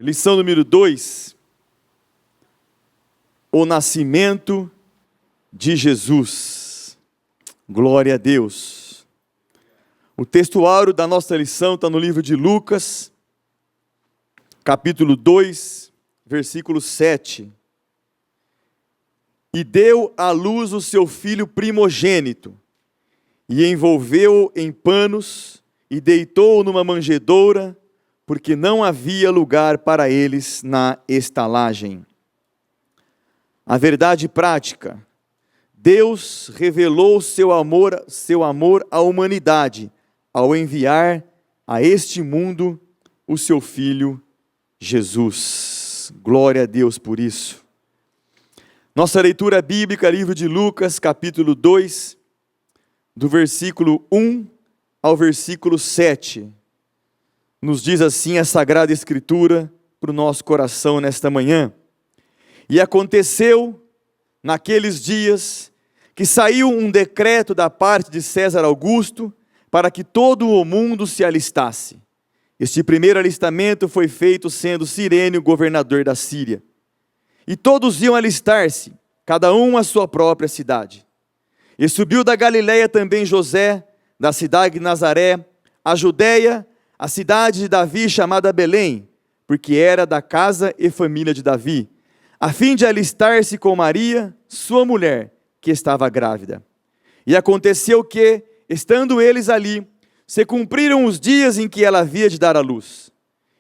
Lição número 2, o nascimento de Jesus. Glória a Deus. O texto áureo da nossa lição está no livro de Lucas, capítulo 2, versículo 7. E deu à luz o seu filho primogênito, e envolveu-o em panos, e deitou-o numa manjedoura, porque não havia lugar para eles na estalagem. A verdade prática: Deus revelou seu amor à humanidade, ao enviar a este mundo o seu Filho Jesus. Glória a Deus por isso. Nossa leitura bíblica, livro de Lucas, capítulo 2, do versículo 1 ao versículo 7. Nos diz assim a Sagrada Escritura para o nosso coração nesta manhã. E aconteceu, naqueles dias, que saiu um decreto da parte de César Augusto, para que todo o mundo se alistasse. Este primeiro alistamento foi feito sendo Cirênio governador da Síria. E todos iam alistar-se, cada um à sua própria cidade. E subiu da Galileia também José, da cidade de Nazaré, a Judeia, a cidade de Davi chamada Belém, porque era da casa e família de Davi, a fim de alistar-se com Maria, sua mulher, que estava grávida. E aconteceu que, estando eles ali, se cumpriram os dias em que ela havia de dar à luz.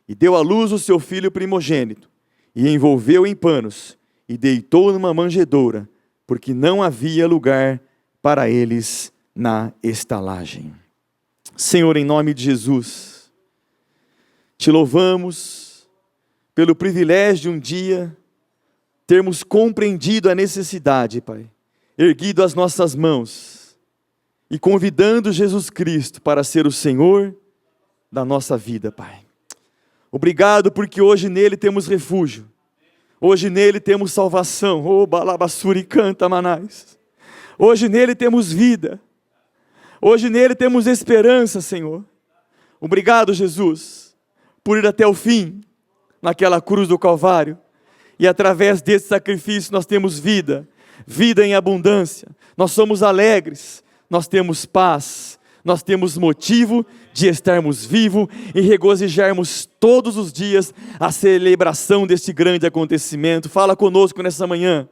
E deu à luz o seu filho primogênito, e envolveu em panos, e deitou numa manjedoura, porque não havia lugar para eles na estalagem. Senhor, em nome de Jesus, te louvamos pelo privilégio de um dia termos compreendido a necessidade, Pai, erguido as nossas mãos e convidando Jesus Cristo para ser o Senhor da nossa vida, Pai. Obrigado porque hoje nele temos refúgio, hoje nele temos salvação, balabassuri canta manais. Hoje nele temos vida, hoje nele temos esperança, Senhor. Obrigado, Jesus, por ir até o fim, naquela cruz do Calvário, e através desse sacrifício nós temos vida, vida em abundância, nós somos alegres, nós temos paz, nós temos motivo de estarmos vivos e regozijarmos todos os dias a celebração deste grande acontecimento. Fala conosco nessa manhã,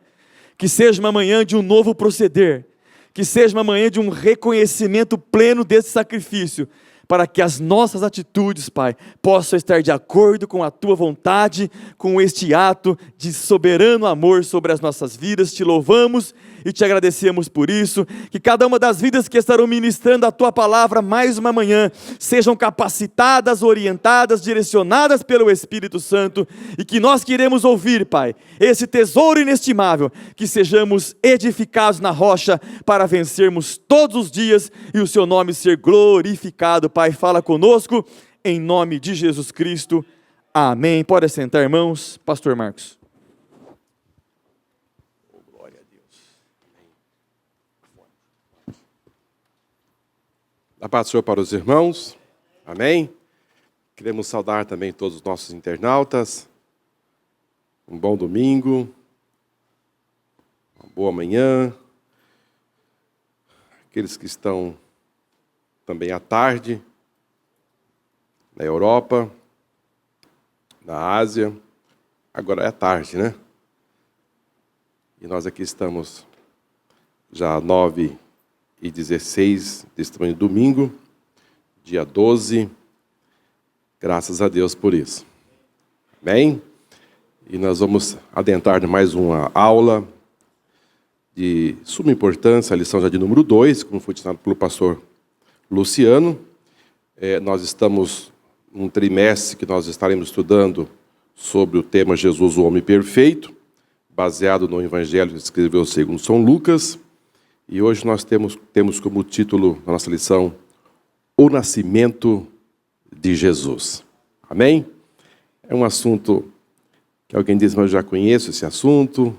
que seja uma manhã de um novo proceder, que seja uma manhã de um reconhecimento pleno desse sacrifício, para que as nossas atitudes, Pai, possam estar de acordo com a Tua vontade, com este ato de soberano amor sobre as nossas vidas. Te louvamos e te agradecemos por isso, que cada uma das vidas que estarão ministrando a Tua palavra mais uma manhã, sejam capacitadas, orientadas, direcionadas pelo Espírito Santo, e que nós queremos ouvir, Pai, esse tesouro inestimável, que sejamos edificados na rocha, para vencermos todos os dias, e o Seu nome ser glorificado. Pai, fala conosco, em nome de Jesus Cristo, amém. Pode sentar, irmãos. Pastor Marcos. A paz do Senhor para os irmãos, amém? Queremos saudar também todos os nossos internautas, um bom domingo, uma boa manhã, aqueles que estão também à tarde, na Europa, na Ásia, agora é tarde, né? E nós aqui estamos já 9h16 deste domingo, dia 12, graças a Deus por isso. Amém? E nós vamos adentrar em mais uma aula de suma importância, a lição já de número 2, como foi ensinado pelo pastor Luciano. Nós estamos num trimestre que nós estaremos estudando sobre o tema Jesus, o homem perfeito, baseado no evangelho que escreveu segundo São Lucas. E hoje nós temos como título da nossa lição, o nascimento de Jesus. Amém? É um assunto que alguém diz, mas eu já conheço esse assunto,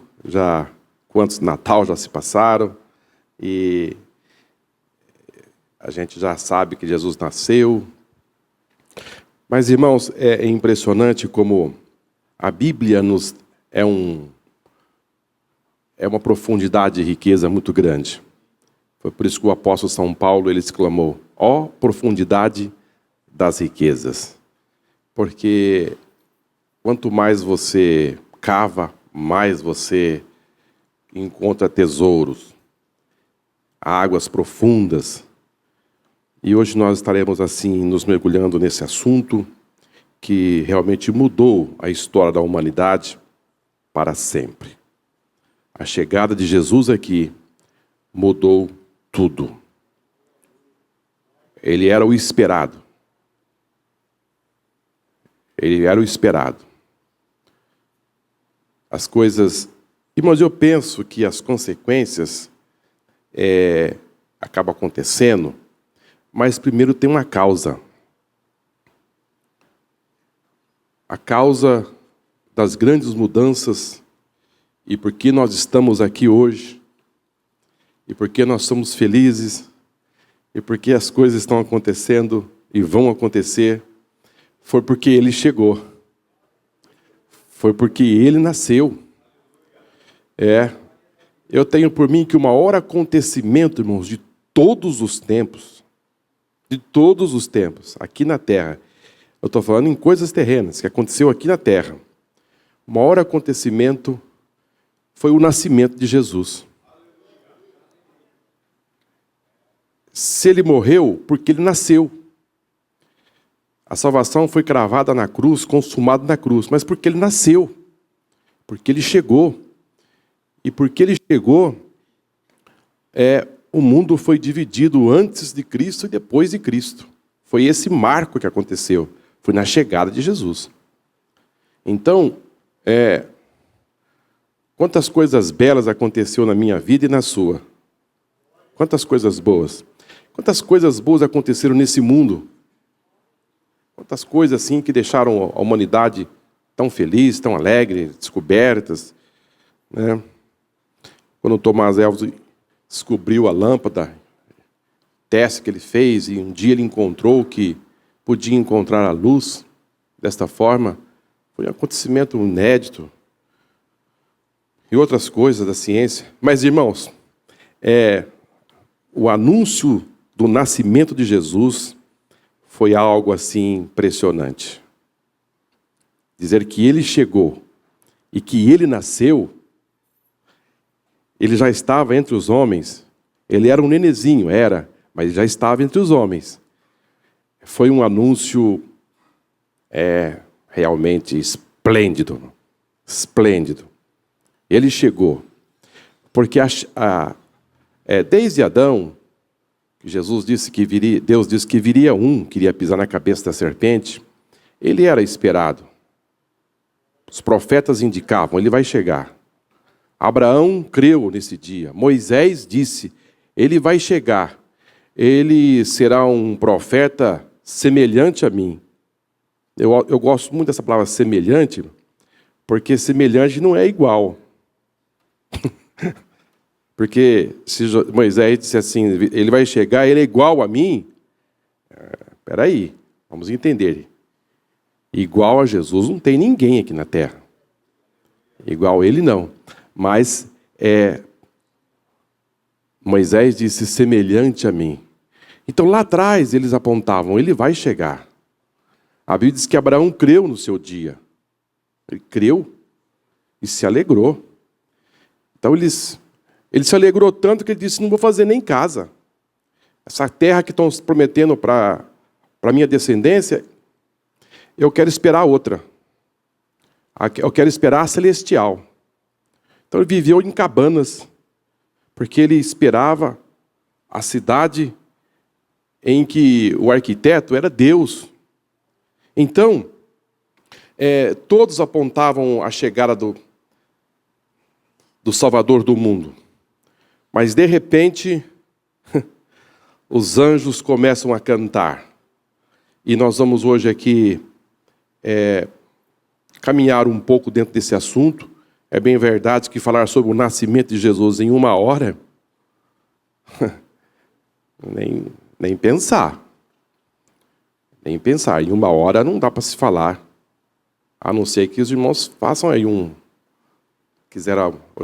quantos Natal já se passaram, e a gente já sabe que Jesus nasceu. Mas, irmãos, é impressionante como A Bíblia é uma profundidade de riqueza muito grande. Foi por isso que o apóstolo São Paulo ele exclamou: ó profundidade das riquezas. Porque quanto mais você cava, mais você encontra tesouros, águas profundas. E hoje nós estaremos assim nos mergulhando nesse assunto que realmente mudou a história da humanidade para sempre. A chegada de Jesus aqui mudou tudo. Ele era o esperado. Ele era o esperado. As coisas... Mas eu penso que as consequências acabam acontecendo, mas primeiro tem uma causa. A causa das grandes mudanças e por que nós estamos aqui hoje, e por que nós somos felizes, e por que as coisas estão acontecendo e vão acontecer, foi porque Ele chegou. Foi porque Ele nasceu. Eu tenho por mim que o maior acontecimento, irmãos, de todos os tempos, aqui na Terra, eu estou falando em coisas terrenas, que aconteceu aqui na Terra, o maior acontecimento foi o nascimento de Jesus. Se Ele morreu, porque Ele nasceu. A salvação foi cravada na cruz, consumada na cruz, mas porque Ele nasceu, porque Ele chegou. E porque Ele chegou, o mundo foi dividido antes de Cristo e depois de Cristo. Foi esse marco que aconteceu. Foi na chegada de Jesus. Então, quantas coisas belas aconteceu na minha vida e na sua? Quantas coisas boas? Quantas coisas boas aconteceram nesse mundo? Quantas coisas assim que deixaram a humanidade tão feliz, tão alegre, descobertas, né? Quando o Thomas Edison descobriu a lâmpada, teste que ele fez, e um dia ele encontrou que podia encontrar a luz desta forma, foi um acontecimento inédito. E outras coisas da ciência. Mas, irmãos, o anúncio do nascimento de Jesus foi algo assim impressionante. Dizer que Ele chegou e que Ele nasceu. Ele já estava entre os homens. Ele era um nenezinho, mas ele já estava entre os homens. Foi um anúncio realmente esplêndido. Esplêndido. Ele chegou. Porque desde Adão, Jesus disse que Deus disse que viria queria pisar na cabeça da serpente. Ele era esperado. Os profetas indicavam, ele vai chegar. Abraão creu nesse dia. Moisés disse, ele vai chegar. Ele será um profeta semelhante a mim. Eu gosto muito dessa palavra semelhante, porque semelhante não é igual. Porque se Moisés disse assim, ele vai chegar, ele é igual a mim. Espera aí, vamos entender. Igual a Jesus não tem ninguém aqui na terra. Igual a ele não. Mas Moisés disse semelhante a mim. Então lá atrás eles apontavam, ele vai chegar. A Bíblia diz que Abraão creu no seu dia. Ele creu e se alegrou. Então ele se alegrou tanto que ele disse, não vou fazer nem casa. Essa terra que estão prometendo para a minha descendência, eu quero esperar outra. Eu quero esperar a celestial. Então ele viveu em cabanas, porque ele esperava a cidade em que o arquiteto era Deus. Então, todos apontavam a chegada do Salvador do mundo. Mas, de repente, os anjos começam a cantar. E nós vamos hoje aqui caminhar um pouco dentro desse assunto. É bem verdade que falar sobre o nascimento de Jesus em 1 hora, nem pensar. Nem pensar. Em 1 hora não dá para se falar A não ser que os irmãos façam aí hoje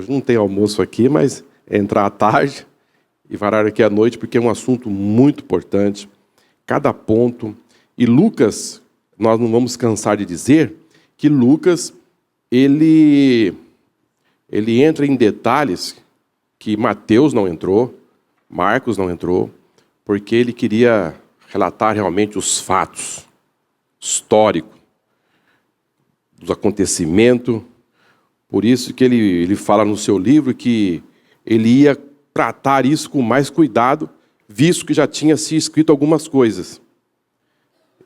não tem almoço aqui, mas entrar à tarde e varar aqui à noite, porque é um assunto muito importante. Cada ponto. E Lucas, nós não vamos cansar de dizer que Lucas, ele entra em detalhes que Mateus não entrou, Marcos não entrou, porque ele queria relatar realmente os fatos históricos dos acontecimentos. Por isso que ele fala no seu livro que ele ia tratar isso com mais cuidado, visto que já tinha se escrito algumas coisas.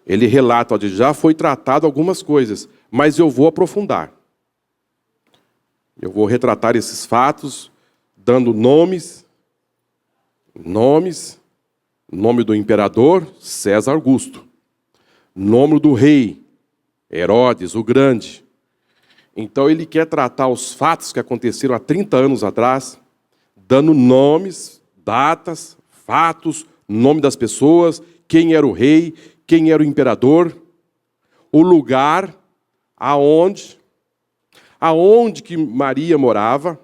Ele relata, onde já foi tratado algumas coisas, mas eu vou aprofundar. Eu vou retratar esses fatos, dando nomes, nome do imperador, César Augusto, nome do rei, Herodes o Grande. Então ele quer tratar os fatos que aconteceram há 30 anos atrás, dando nomes, datas, fatos, nome das pessoas, quem era o rei, quem era o imperador, o lugar, aonde que Maria morava.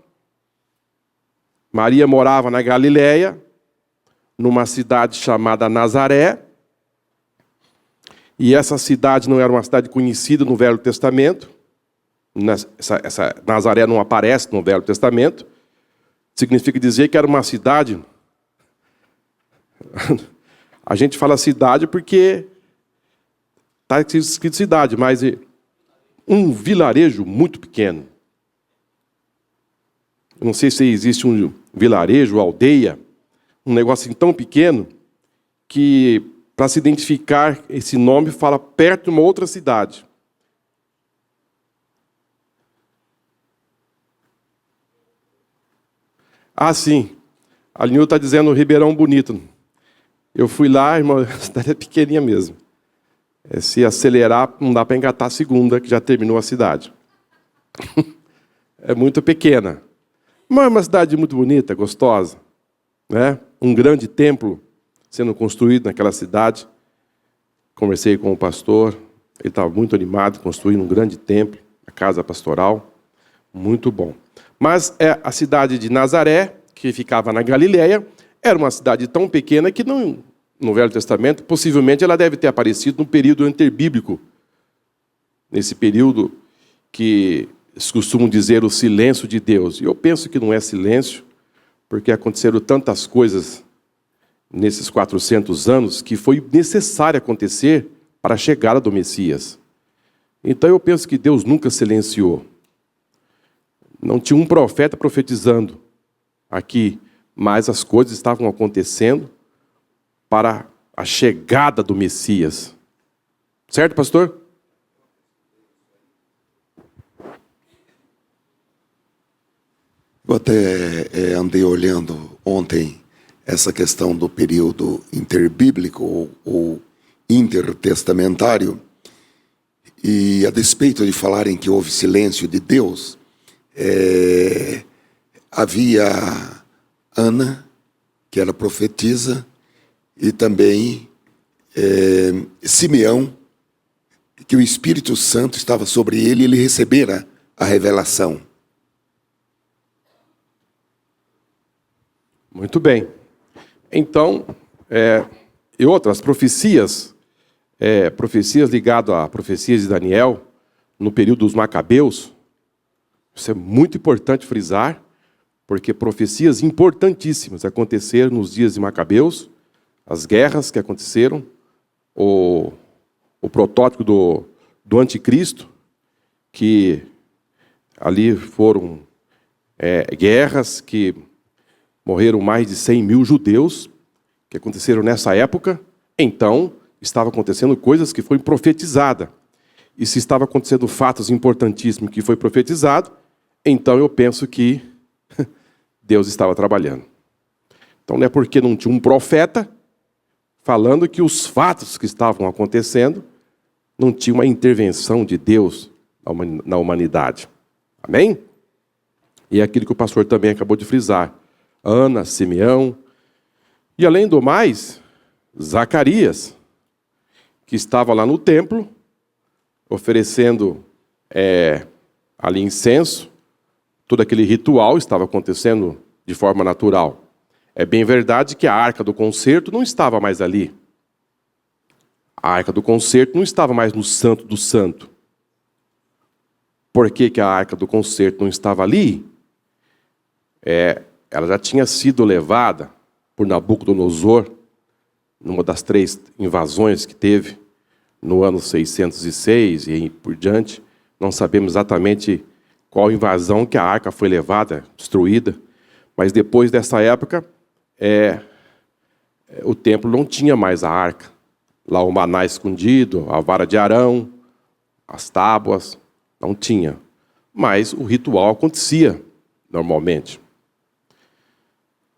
Maria morava na Galileia, numa cidade chamada Nazaré. E essa cidade não era uma cidade conhecida no Velho Testamento. Essa Nazaré não aparece no Velho Testamento. Significa dizer que era uma cidade... A gente fala cidade porque está escrito cidade, mas um vilarejo muito pequeno. Eu não sei se existe um vilarejo, aldeia, um negócio assim tão pequeno que, para se identificar esse nome, fala perto de uma outra cidade. Ah, sim. A Nil está dizendo Ribeirão Bonito. Eu fui lá, irmão, a cidade é pequenininha mesmo. Se acelerar, não dá para engatar a segunda, que já terminou a cidade. É muito pequena. Mas é uma cidade muito bonita, gostosa. Né? Um grande templo sendo construído naquela cidade. Conversei com o pastor, ele estava muito animado, construindo um grande templo, a casa pastoral. Muito bom. Mas a cidade de Nazaré, que ficava na Galileia, era uma cidade tão pequena que não, no Velho Testamento, possivelmente ela deve ter aparecido no período interbíblico. Nesse período que eles costumam dizer o silêncio de Deus. E eu penso que não é silêncio, porque aconteceram tantas coisas nesses 400 anos que foi necessário acontecer para a chegada do Messias. Então eu penso que Deus nunca silenciou. Não tinha um profeta profetizando aqui, mas as coisas estavam acontecendo para a chegada do Messias. Certo, pastor? Eu até andei olhando ontem essa questão do período interbíblico ou intertestamentário, e a despeito de falarem que houve silêncio de Deus, havia Ana, que era profetisa, e também Simeão, que o Espírito Santo estava sobre ele e ele recebera a revelação. Muito bem. Então, e outras profecias, profecias ligadas a profecias de Daniel, no período dos Macabeus, isso é muito importante frisar, porque profecias importantíssimas aconteceram nos dias de Macabeus, as guerras que aconteceram, o protótipo do anticristo, que ali foram guerras que morreram mais de 100 mil judeus, que aconteceram nessa época. Então, estava acontecendo coisas que foram profetizadas. E se estava acontecendo fatos importantíssimos que foi profetizado, então eu penso que Deus estava trabalhando. Então não é porque não tinha um profeta falando que os fatos que estavam acontecendo não tinha uma intervenção de Deus na humanidade. Amém? E é aquilo que o pastor também acabou de frisar. Ana, Simeão, e além do mais, Zacarias, que estava lá no templo, oferecendo ali incenso, todo aquele ritual estava acontecendo de forma natural. É bem verdade que a Arca do Concerto não estava mais ali. A Arca do Concerto não estava mais no Santo do Santo. Por que que a Arca do Concerto não estava ali? Ela já tinha sido levada por Nabucodonosor, numa das 3 invasões que teve, no ano 606 e por diante. Não sabemos exatamente qual invasão que a arca foi levada, destruída, mas depois dessa época, o templo não tinha mais a arca. Lá o maná escondido, a vara de Arão, as tábuas, não tinha. Mas o ritual acontecia normalmente.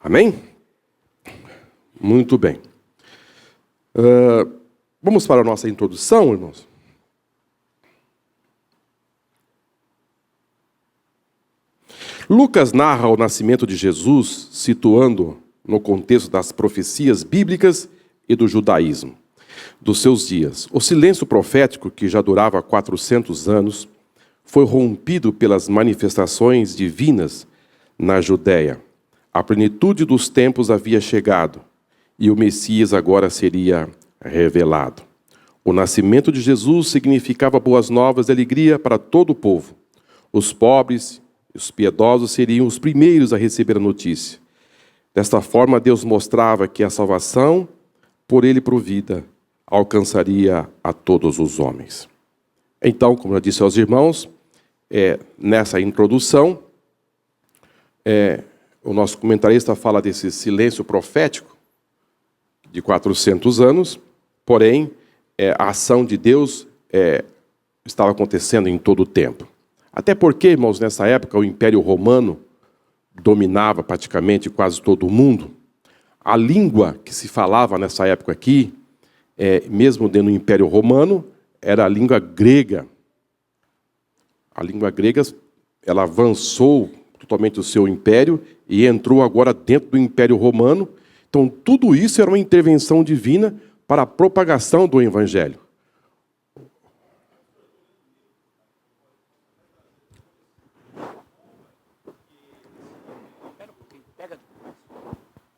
Amém? Muito bem. Vamos para a nossa introdução, irmãos? Lucas narra o nascimento de Jesus, situando no contexto das profecias bíblicas e do judaísmo dos seus dias. O silêncio profético, que já durava 400 anos, foi rompido pelas manifestações divinas na Judéia. A plenitude dos tempos havia chegado e o Messias agora seria revelado. O nascimento de Jesus significava boas novas e alegria para todo o povo. Os pobres e os piedosos seriam os primeiros a receber a notícia. Desta forma, Deus mostrava que a salvação, por ele provida, alcançaria a todos os homens. Então, como eu disse aos irmãos, nessa introdução, o nosso comentarista fala desse silêncio profético de 400 anos, porém, a ação de Deus estava acontecendo em todo o tempo. Até porque, irmãos, nessa época o Império Romano dominava praticamente quase todo o mundo. A língua que se falava nessa época aqui, mesmo dentro do Império Romano, era a língua grega. A língua grega, ela avançou totalmente o seu império e entrou agora dentro do Império Romano. Então, tudo isso era uma intervenção divina para a propagação do Evangelho.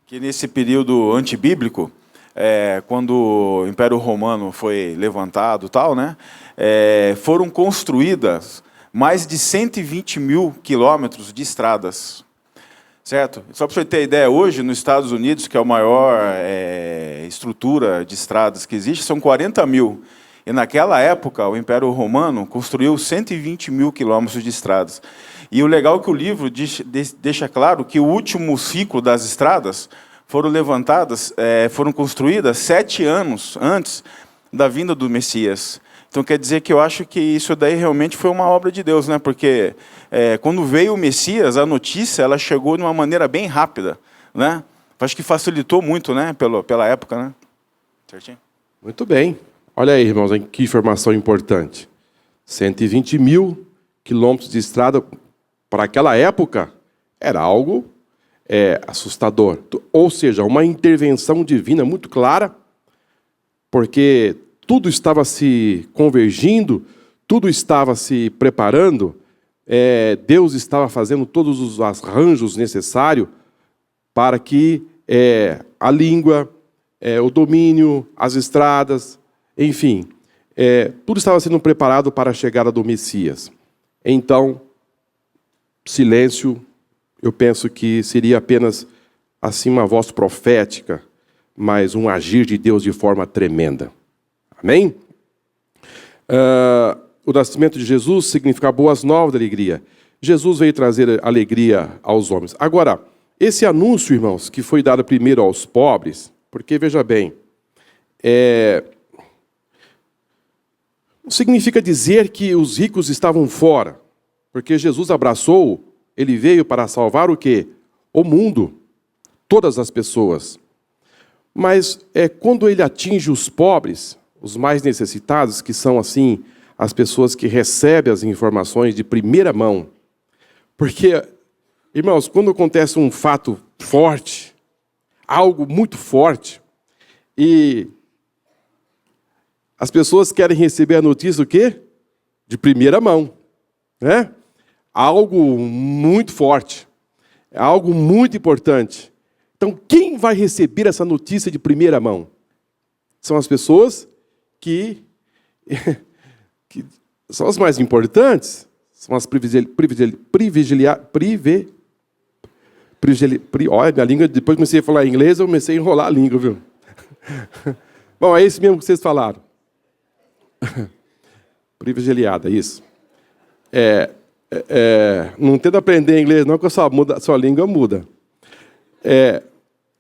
Que nesse período antibíblico, quando o Império Romano foi levantado, tal, né, foram construídas mais de 120 mil quilômetros de estradas. Certo? Só para você ter ideia, hoje, nos Estados Unidos, que é a maior estrutura de estradas que existe, são 40 mil. E naquela época, o Império Romano construiu 120 mil quilômetros de estradas. E o legal é que o livro deixa claro que o último ciclo das estradas foram construídas 7 anos antes da vinda do Messias. Então quer dizer que eu acho que isso daí realmente foi uma obra de Deus, né? Porque quando veio o Messias, a notícia ela chegou de uma maneira bem rápida, né? Acho que facilitou muito, né? Pela época, né? Certinho? Muito bem. Olha aí, irmãos, que informação importante. 120 mil quilômetros de estrada para aquela época era algo assustador. Ou seja, uma intervenção divina muito clara, porque tudo estava se convergindo, tudo estava se preparando, Deus estava fazendo todos os arranjos necessários para que a língua, o domínio, as estradas, enfim, tudo estava sendo preparado para a chegada do Messias. Então, silêncio, eu penso que seria apenas assim uma voz profética, mas um agir de Deus de forma tremenda. Amém? O nascimento de Jesus significa boas novas de alegria. Jesus veio trazer alegria aos homens. Agora, esse anúncio, irmãos, que foi dado primeiro aos pobres, porque, veja bem, não significa dizer que os ricos estavam fora, porque Jesus abraçou, ele veio para salvar o quê? O mundo, todas as pessoas. Mas quando ele atinge os pobres, os mais necessitados, que são, assim, as pessoas que recebem as informações de primeira mão. Porque, irmãos, quando acontece um fato forte, algo muito forte, e as pessoas querem receber a notícia o quê? De primeira mão. né? Algo muito forte, algo muito importante. Então, quem vai receber essa notícia de primeira mão? São as pessoas que são as mais importantes, são as olha, minha língua, depois que comecei a falar inglês, eu comecei a enrolar a língua, viu? Bom, é esse mesmo que vocês falaram. Privilegiada, isso. Não tenta aprender inglês, não, que a sua língua muda.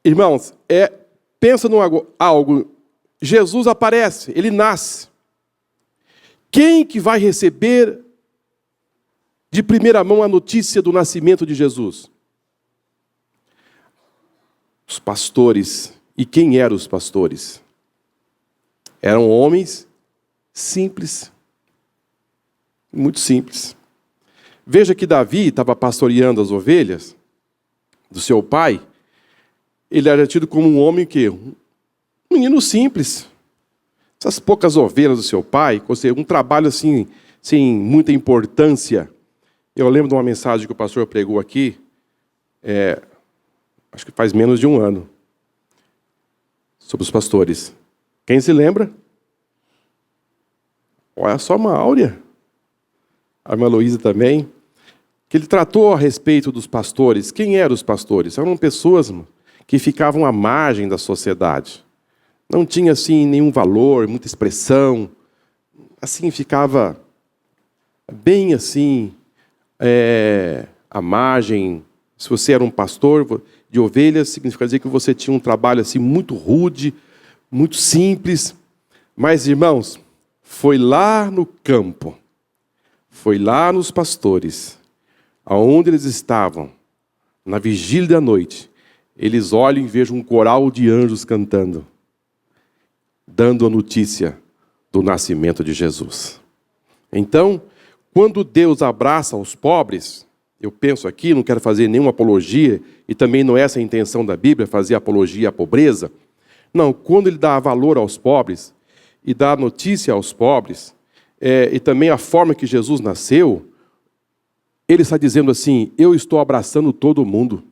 Irmãos, pensa num algo. Jesus aparece, ele nasce. Quem que vai receber de primeira mão a notícia do nascimento de Jesus? Os pastores. E quem eram os pastores? Eram homens simples. Muito simples. Veja que Davi estava pastoreando as ovelhas do seu pai. Ele era tido como um homem um menino simples. Essas poucas ovelhas do seu pai, ou seja, um trabalho assim, sem muita importância. Eu lembro de uma mensagem que o pastor pregou aqui, acho que faz menos de um ano, sobre os pastores. Quem se lembra? Olha só, uma Áurea. A irmã Luísa também. Que ele tratou a respeito dos pastores. Quem eram os pastores? Eram pessoas que ficavam à margem da sociedade. Não tinha, assim, nenhum valor, muita expressão. Assim, ficava bem, assim, à margem. Se você era um pastor de ovelhas, significa dizer que você tinha um trabalho, assim, muito rude, muito simples. Mas, irmãos, foi lá no campo, foi lá nos pastores, aonde eles estavam, na vigília da noite, eles olham e vejam um coral de anjos cantando, dando a notícia do nascimento de Jesus. Então, quando Deus abraça os pobres, eu penso aqui, não quero fazer nenhuma apologia, e também não é essa a intenção da Bíblia, fazer apologia à pobreza. Não, quando Ele dá valor aos pobres, e dá notícia aos pobres, e também a forma que Jesus nasceu, Ele está dizendo assim, eu estou abraçando todo mundo.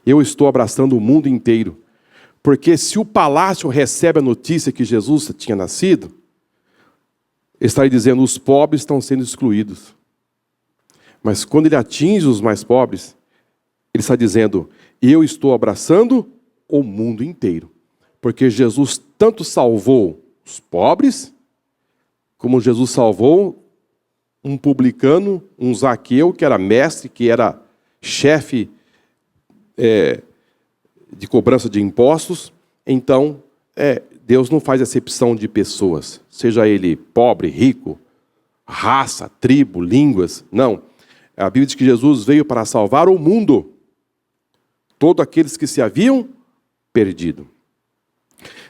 Eu estou abraçando o mundo inteiro. Porque se o palácio recebe a notícia que Jesus tinha nascido, ele está dizendo, os pobres estão sendo excluídos. Mas quando ele atinge os mais pobres, ele está dizendo, eu estou abraçando o mundo inteiro. Porque Jesus tanto salvou os pobres, como Jesus salvou um publicano, um Zaqueu, que era mestre, que era chefe de cobrança de impostos. Então, Deus não faz acepção de pessoas, seja ele pobre, rico, raça, tribo, línguas. Não. A Bíblia diz que Jesus veio para salvar o mundo, todos aqueles que se haviam perdido.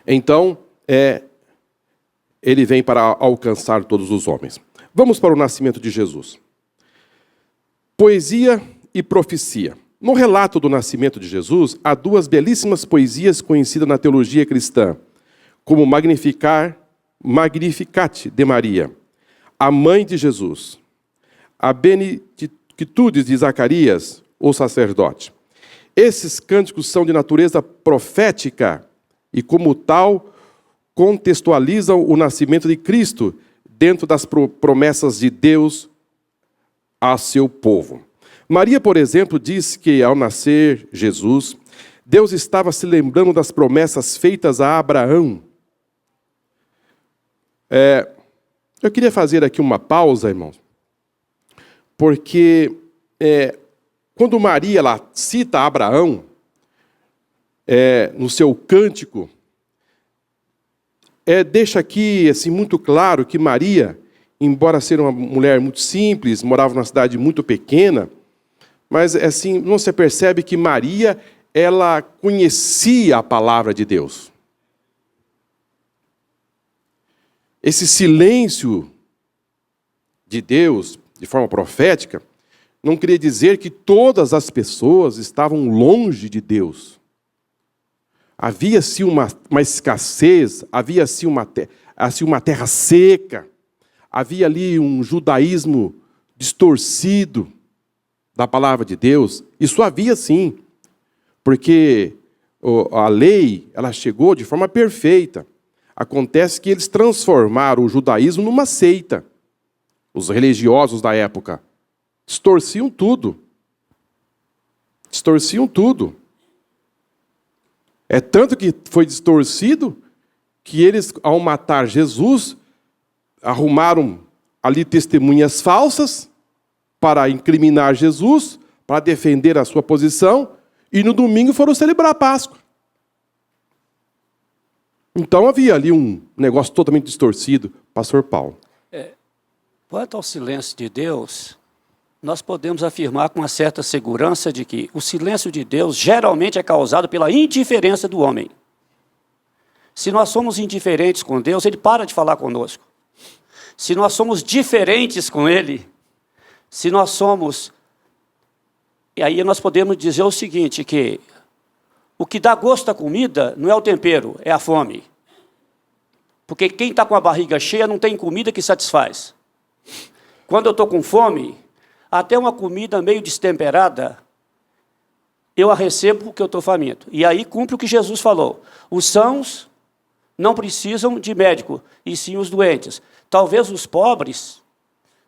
Então, ele vem para alcançar todos os homens. Vamos para o nascimento de Jesus. Poesia e profecia. No relato do nascimento de Jesus, há duas belíssimas poesias conhecidas na teologia cristã, como Magnificat de Maria, a mãe de Jesus, a Beatitudes de Zacarias, o sacerdote. Esses cânticos são de natureza profética e, como tal, contextualizam o nascimento de Cristo dentro das promessas de Deus a seu povo. Maria, por exemplo, diz que ao nascer Jesus, Deus estava se lembrando das promessas feitas a Abraão. Eu queria fazer aqui uma pausa, irmãos, porque quando Maria ela cita Abraão, no seu cântico, deixa aqui assim, muito claro que Maria, embora ser uma mulher muito simples, morava numa cidade muito pequena, mas assim, não se percebe que Maria, ela conhecia a palavra de Deus. Esse silêncio de Deus, de forma profética, não queria dizer que todas as pessoas estavam longe de Deus. Havia-se uma escassez, havia-se uma terra seca, havia ali um judaísmo distorcido da palavra de Deus. Isso havia sim, porque a lei ela chegou de forma perfeita. Acontece que eles transformaram o judaísmo numa seita. Os religiosos da época distorciam tudo. Distorciam tudo. É tanto que foi distorcido que eles, ao matar Jesus, arrumaram ali testemunhas falsas para incriminar Jesus, para defender a sua posição, e no domingo foram celebrar a Páscoa. Então havia ali um negócio totalmente distorcido. Pastor Paulo. Quanto ao silêncio de Deus, nós podemos afirmar com uma certa segurança de que o silêncio de Deus geralmente é causado pela indiferença do homem. Se nós somos indiferentes com Deus, Ele para de falar conosco. Se nós somos diferentes com Ele, se nós somos... E aí nós podemos dizer o seguinte, que o que dá gosto à comida não é o tempero, é a fome. Porque quem está com a barriga cheia não tem comida que satisfaz. Quando eu estou com fome, até uma comida meio destemperada, eu a recebo porque eu estou faminto. E aí cumpre o que Jesus falou. Os sãos não precisam de médico, e sim os doentes. Talvez os pobres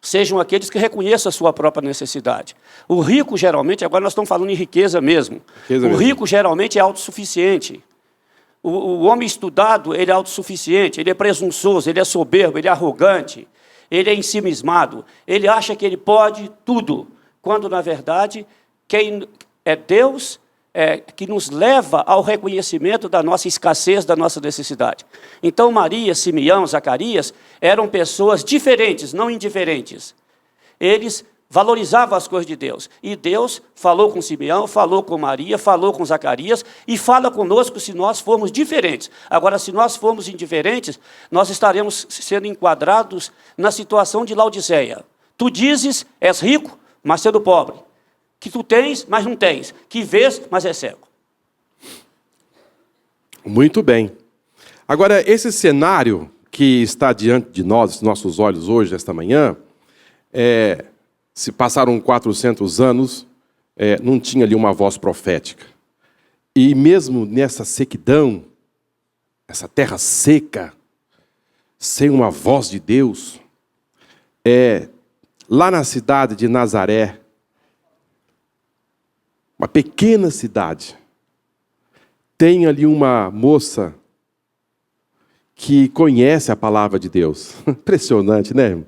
sejam aqueles que reconheçam a sua própria necessidade. O rico, geralmente, agora nós estamos falando em riqueza mesmo. O rico, geralmente, é autossuficiente. O homem estudado, ele é autossuficiente, ele é presunçoso, ele é soberbo, ele é arrogante, ele é ensimismado, ele acha que ele pode tudo, quando, na verdade, quem é Deus que nos leva ao reconhecimento da nossa escassez, da nossa necessidade. Então, Maria, Simeão, Zacarias eram pessoas diferentes, não indiferentes. Eles valorizavam as coisas de Deus. E Deus falou com Simeão, falou com Maria, falou com Zacarias e fala conosco se nós formos diferentes. Agora, se nós formos indiferentes, nós estaremos sendo enquadrados na situação de Laodiceia. Tu dizes, és rico, mas sendo pobre. Que tu tens, mas não tens. Que vês, mas é cego. Muito bem. Agora, esse cenário que está diante de nós, nossos olhos hoje, esta manhã, se passaram 400 anos, não tinha ali uma voz profética. E mesmo nessa sequidão, essa terra seca, sem uma voz de Deus, lá na cidade de Nazaré, uma pequena cidade, tem ali uma moça que conhece a palavra de Deus. Impressionante, né, irmão?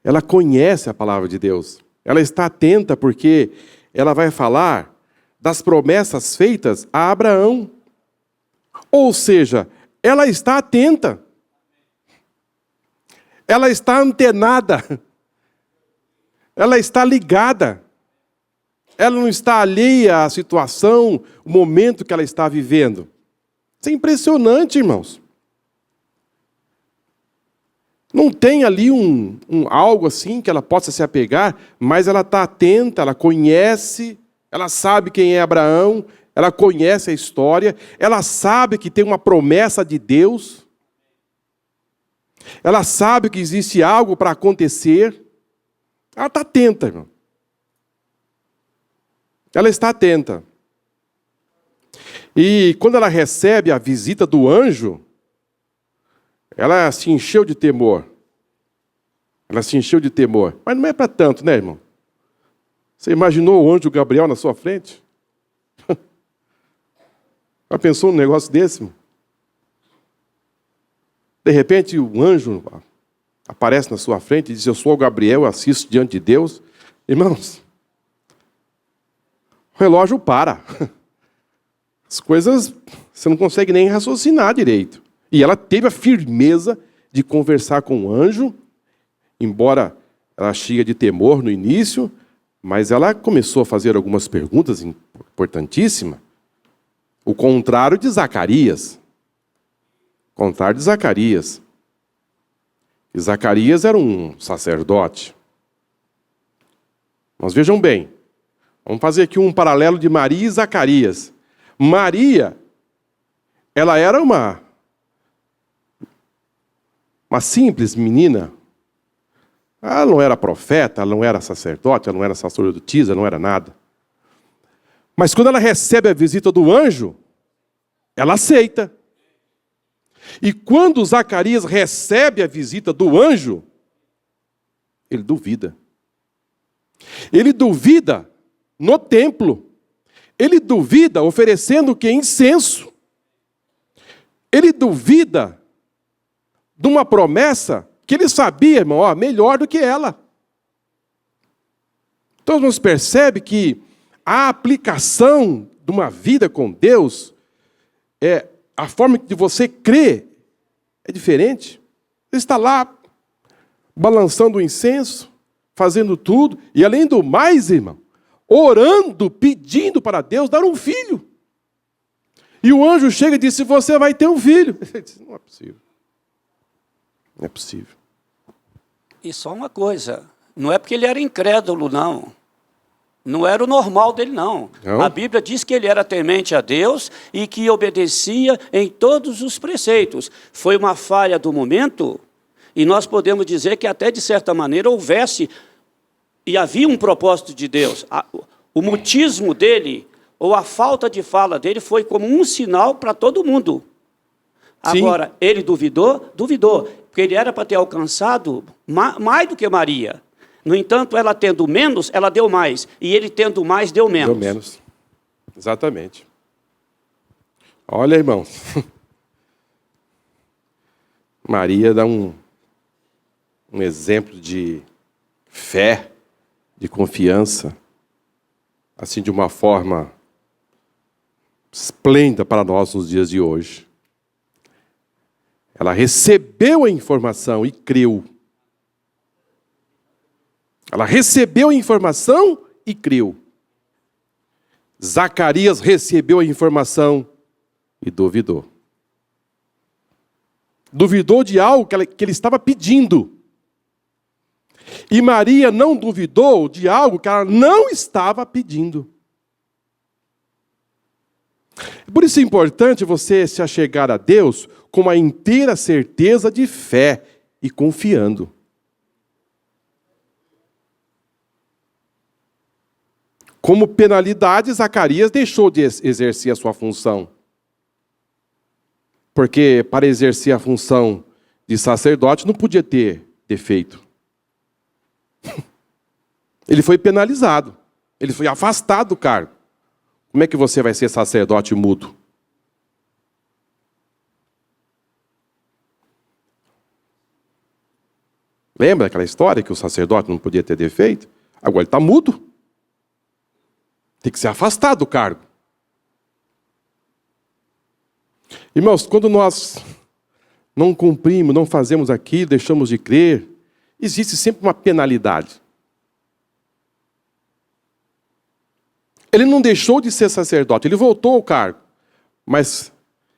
Ela conhece a palavra de Deus. Ela está atenta porque ela vai falar das promessas feitas a Abraão. Ou seja, ela está atenta. Ela está antenada. Ela está ligada. Ela não está alheia à situação, o momento que ela está vivendo. Isso é impressionante, irmãos. Não tem ali algo assim que ela possa se apegar, mas ela está atenta, ela conhece, ela sabe quem é Abraão, ela conhece a história, ela sabe que tem uma promessa de Deus, ela sabe que existe algo para acontecer. Ela está atenta, irmão. Ela está atenta. E quando ela recebe a visita do anjo, ela se encheu de temor. Ela se encheu de temor. Mas não é para tanto, né, irmão? Você imaginou o anjo Gabriel na sua frente? Já pensou num negócio desse, irmão? De repente, o anjo aparece na sua frente e diz, eu sou o Gabriel, eu assisto diante de Deus. Irmãos, o relógio para. As coisas, você não consegue nem raciocinar direito. E ela teve a firmeza de conversar com o anjo, embora ela cheia de temor no início, mas ela começou a fazer algumas perguntas importantíssimas. O contrário de Zacarias. O contrário de Zacarias. E Zacarias era um sacerdote. Mas vejam bem, vamos fazer aqui um paralelo de Maria e Zacarias. Maria, ela era uma simples menina, Ela não era profeta, ela não era sacerdote, ela não era sacerdotisa, não era nada. Mas quando ela recebe a visita do anjo, ela aceita. E quando Zacarias recebe a visita do anjo, ele duvida. Ele duvida no templo. Ele duvida oferecendo o que? Incenso. Ele duvida de uma promessa que ele sabia, irmão, ó, melhor do que ela. Então, nós percebemos que a aplicação de uma vida com Deus, a forma de você crer é diferente. Você está lá, balançando o incenso, fazendo tudo, e além do mais, irmão, orando, pedindo para Deus dar um filho. E o anjo chega e diz, você vai ter um filho. Ele diz, não é possível. Não é possível. E só uma coisa, não é porque ele era incrédulo, não. Não era o normal dele, não. Não? A Bíblia diz que ele era temente a Deus e que obedecia em todos os preceitos. Foi uma falha do momento, e nós podemos dizer que até, de certa maneira, houvesse e havia um propósito de Deus. O mutismo dele, ou a falta de fala dele, foi como um sinal para todo mundo. Sim. Agora, ele duvidou? Duvidou, porque ele era para ter alcançado mais do que Maria. No entanto, ela tendo menos, ela deu mais. E ele tendo mais, deu menos. Deu menos. Exatamente. Olha, irmão. Maria dá um exemplo de fé, de confiança, assim, de uma forma esplêndida para nós nos dias de hoje. Ela recebeu a informação e creu. Ela recebeu a informação e creu. Zacarias recebeu a informação e duvidou. Duvidou de algo que ele estava pedindo. E Maria não duvidou de algo que ela não estava pedindo. Por isso é importante você se achegar a Deus com uma inteira certeza de fé e confiando. Como penalidade, Zacarias deixou de exercer a sua função. Porque para exercer a função de sacerdote não podia ter defeito. Ele foi penalizado. Ele foi afastado do cargo. Como é que você vai ser sacerdote mudo? Lembra aquela história que o sacerdote não podia ter defeito? Agora ele está mudo. Tem que ser afastado do cargo. Irmãos, quando nós não cumprimos, não fazemos aquilo, deixamos de crer, existe sempre uma penalidade. Ele não deixou de ser sacerdote, ele voltou ao cargo, mas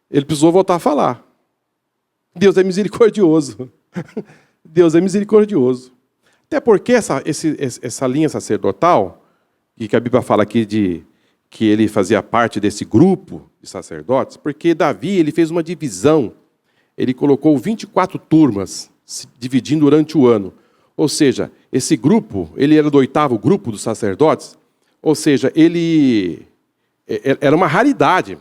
ele precisou voltar a falar. Deus é misericordioso. Deus é misericordioso. Até porque essa linha sacerdotal, e que a Bíblia fala aqui que ele fazia parte desse grupo de sacerdotes, porque Davi ele fez uma divisão. Ele colocou 24 turmas, se dividindo durante o ano. Ou seja, esse grupo, ele era do 8º grupo dos sacerdotes, ou seja, ele era uma raridade.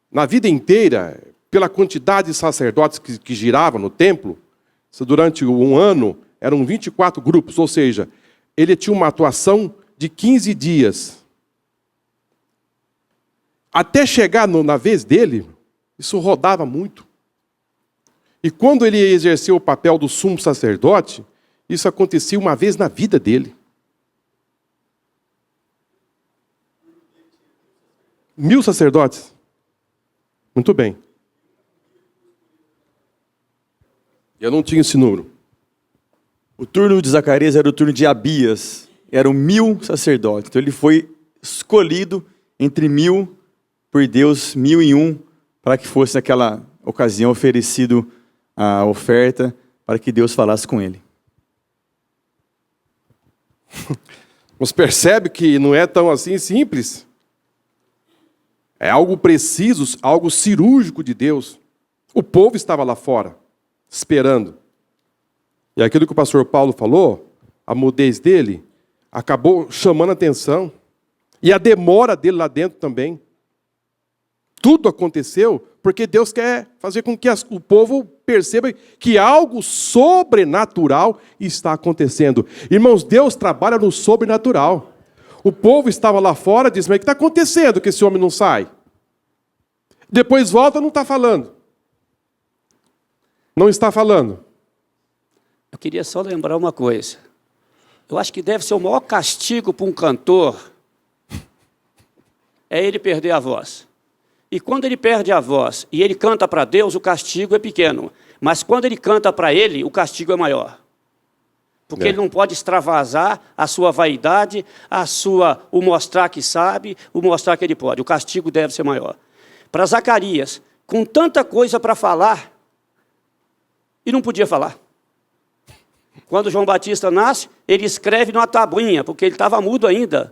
Na vida inteira, pela quantidade de sacerdotes que giravam no templo, durante um ano, eram 24 grupos, ou seja, ele tinha uma atuação de 15 dias. Até chegar na vez dele, isso rodava muito. E quando ele exerceu o papel do sumo sacerdote, isso acontecia uma vez na vida dele. 1000 sacerdotes. Muito bem. Eu não tinha esse número. O turno de Zacarias era o turno de Abias. Eram 1000 sacerdotes. Então ele foi escolhido entre 1000 por Deus, 1001, para que fosse naquela ocasião oferecido a oferta para que Deus falasse com ele. Você percebe que não é tão assim simples? É algo preciso, algo cirúrgico de Deus. O povo estava lá fora, esperando. E aquilo que o pastor Paulo falou, a mudez dele, acabou chamando a atenção. E a demora dele lá dentro também. Tudo aconteceu porque Deus quer fazer com que o povo perceba que algo sobrenatural está acontecendo. Irmãos, Deus trabalha no sobrenatural. O povo estava lá fora e disse, mas o que está acontecendo que esse homem não sai? Depois volta e não está falando. Não está falando. Eu queria só lembrar uma coisa. Eu acho que deve ser o maior castigo para um cantor é ele perder a voz. E quando ele perde a voz e ele canta para Deus, o castigo é pequeno. Mas quando ele canta para ele, o castigo é maior. Porque ele não pode extravasar a sua vaidade, o mostrar que sabe, o mostrar que ele pode. O castigo deve ser maior. Para Zacarias, com tanta coisa para falar, e não podia falar. Quando João Batista nasce, ele escreve numa tabuinha, porque ele estava mudo ainda.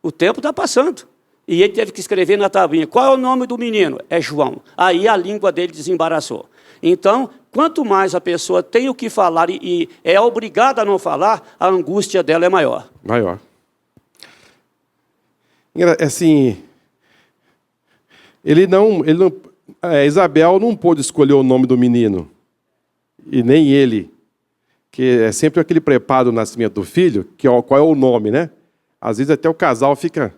O tempo está passando. E ele teve que escrever na tabuinha. Qual é o nome do menino? É João. Aí a língua dele desembaraçou. Então, quanto mais a pessoa tem o que falar e é obrigada a não falar, a angústia dela é maior. Maior. Assim, Isabel não pôde escolher o nome do menino. E nem ele. Que é sempre aquele preparo do nascimento do filho, qual é o nome, né? Às vezes até o casal fica...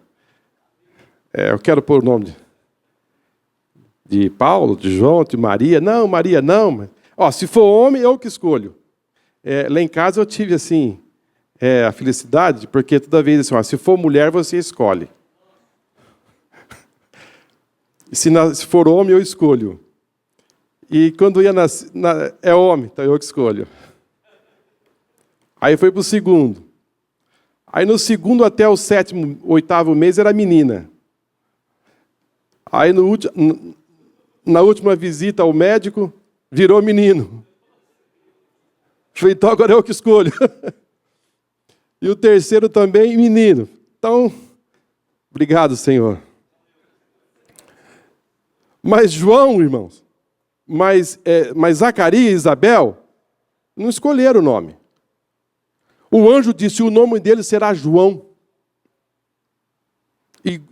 eu quero pôr o nome de Paulo, de João, de Maria. Não, Maria não. Se for homem, eu que escolho. Lá em casa eu tive assim, a felicidade, porque toda vez assim, se for mulher, você escolhe. Se for homem, eu escolho. E quando ia nascer, é homem, então eu que escolho. Aí foi para o segundo. Aí no segundo até o 7º, 8º mês era menina. Aí na última visita ao médico, virou menino. Falei, então agora eu que escolho. E o terceiro também, menino. Então, obrigado, Senhor. Mas João, irmãos, mas Zacarias e Isabel não escolheram o nome. O anjo disse, o nome dele será João.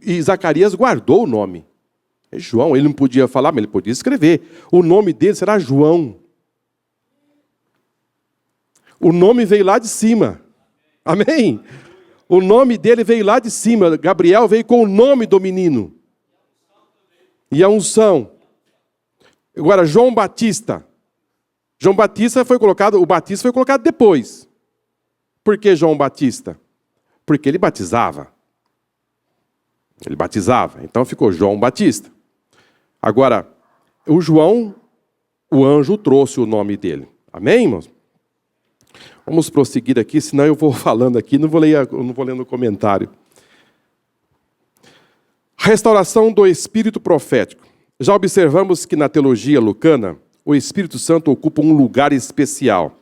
E Zacarias guardou o nome. É João, ele não podia falar, mas ele podia escrever. O nome dele será João. O nome veio lá de cima. Amém? O nome dele veio lá de cima. Gabriel veio com o nome do menino. E a unção. Agora, João Batista. João Batista foi colocado, o batismo foi colocado depois. Por que João Batista? Porque ele batizava. Ele batizava, então ficou João Batista. Agora, o João, o anjo trouxe o nome dele. Amém, irmãos? Vamos prosseguir aqui, senão eu vou falando aqui, não vou ler no comentário. Restauração do espírito profético. Já observamos que na teologia lucana, o Espírito Santo ocupa um lugar especial.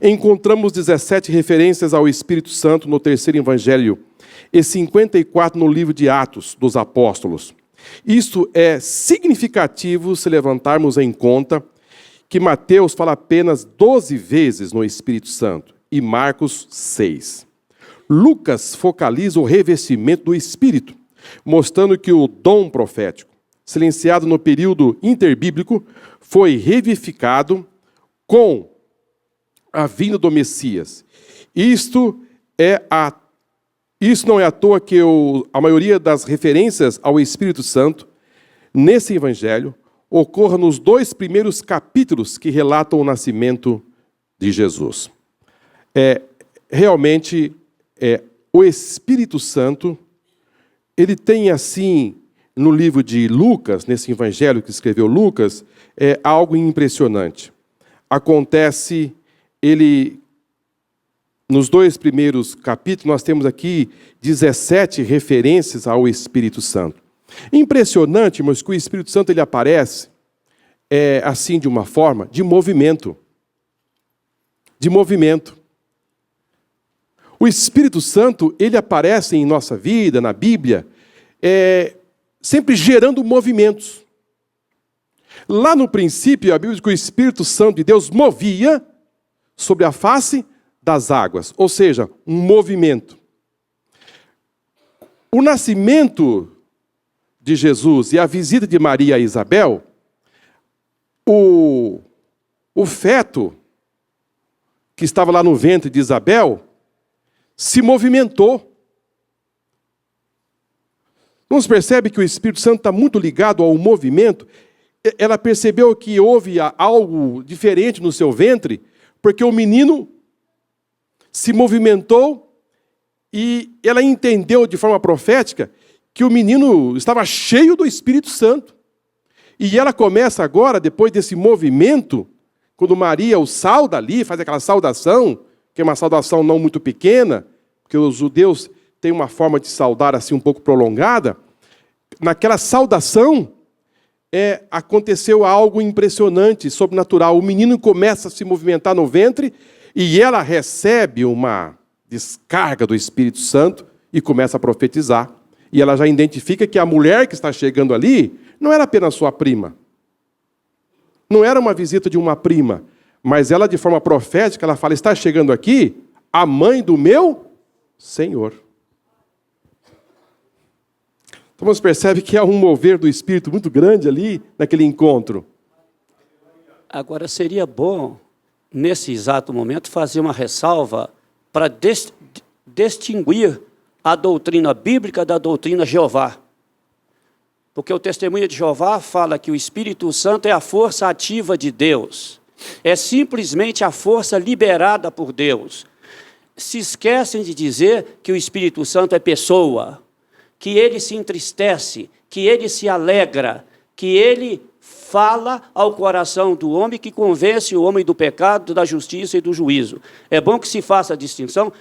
Encontramos 17 referências ao Espírito Santo no terceiro evangelho e 54 no livro de Atos dos Apóstolos. Isso é significativo se levantarmos em conta que Mateus fala apenas 12 vezes no Espírito Santo e Marcos 6. Lucas focaliza o revestimento do Espírito, mostrando que o dom profético, silenciado no período interbíblico, foi revivificado com a vinda do Messias. Isso não é à toa que a maioria das referências ao Espírito Santo, nesse evangelho, ocorra nos 2 primeiros capítulos que relatam o nascimento de Jesus. Realmente, o Espírito Santo, ele tem assim, no livro de Lucas, nesse evangelho que escreveu Lucas, algo impressionante. Acontece, nos 2 primeiros capítulos, nós temos aqui 17 referências ao Espírito Santo. Impressionante, mas que o Espírito Santo ele aparece, assim, de uma forma, de movimento. De movimento. O Espírito Santo, ele aparece em nossa vida, na Bíblia, sempre gerando movimentos. Lá no princípio, a Bíblia diz que o Espírito Santo de Deus movia sobre a face das águas, ou seja, um movimento. O nascimento de Jesus e a visita de Maria a Isabel, o feto que estava lá no ventre de Isabel se movimentou. Não se percebe que o Espírito Santo está muito ligado ao movimento? Ela percebeu que houve algo diferente no seu ventre, porque o menino se movimentou e ela entendeu de forma profética que o menino estava cheio do Espírito Santo. E ela começa agora, depois desse movimento, quando Maria o sauda ali, faz aquela saudação, que é uma saudação não muito pequena, porque os judeus têm uma forma de saudar assim um pouco prolongada. Naquela saudação, aconteceu algo impressionante, sobrenatural. O menino começa a se movimentar no ventre e ela recebe uma descarga do Espírito Santo e começa a profetizar. E ela já identifica que a mulher que está chegando ali não era apenas sua prima. Não era uma visita de uma prima, mas ela, de forma profética, ela fala, está chegando aqui a mãe do meu Senhor. Então você percebe que há um mover do Espírito muito grande ali, naquele encontro. Agora, seria bom, nesse exato momento, fazer uma ressalva para distinguir a doutrina bíblica da doutrina Jeová. Porque o testemunho de Jeová fala que o Espírito Santo é a força ativa de Deus. É simplesmente a força liberada por Deus. Se esquecem de dizer que o Espírito Santo é pessoa, que ele se entristece, que ele se alegra, que ele fala ao coração do homem, que convence o homem do pecado, da justiça e do juízo. É bom que se faça a distinção,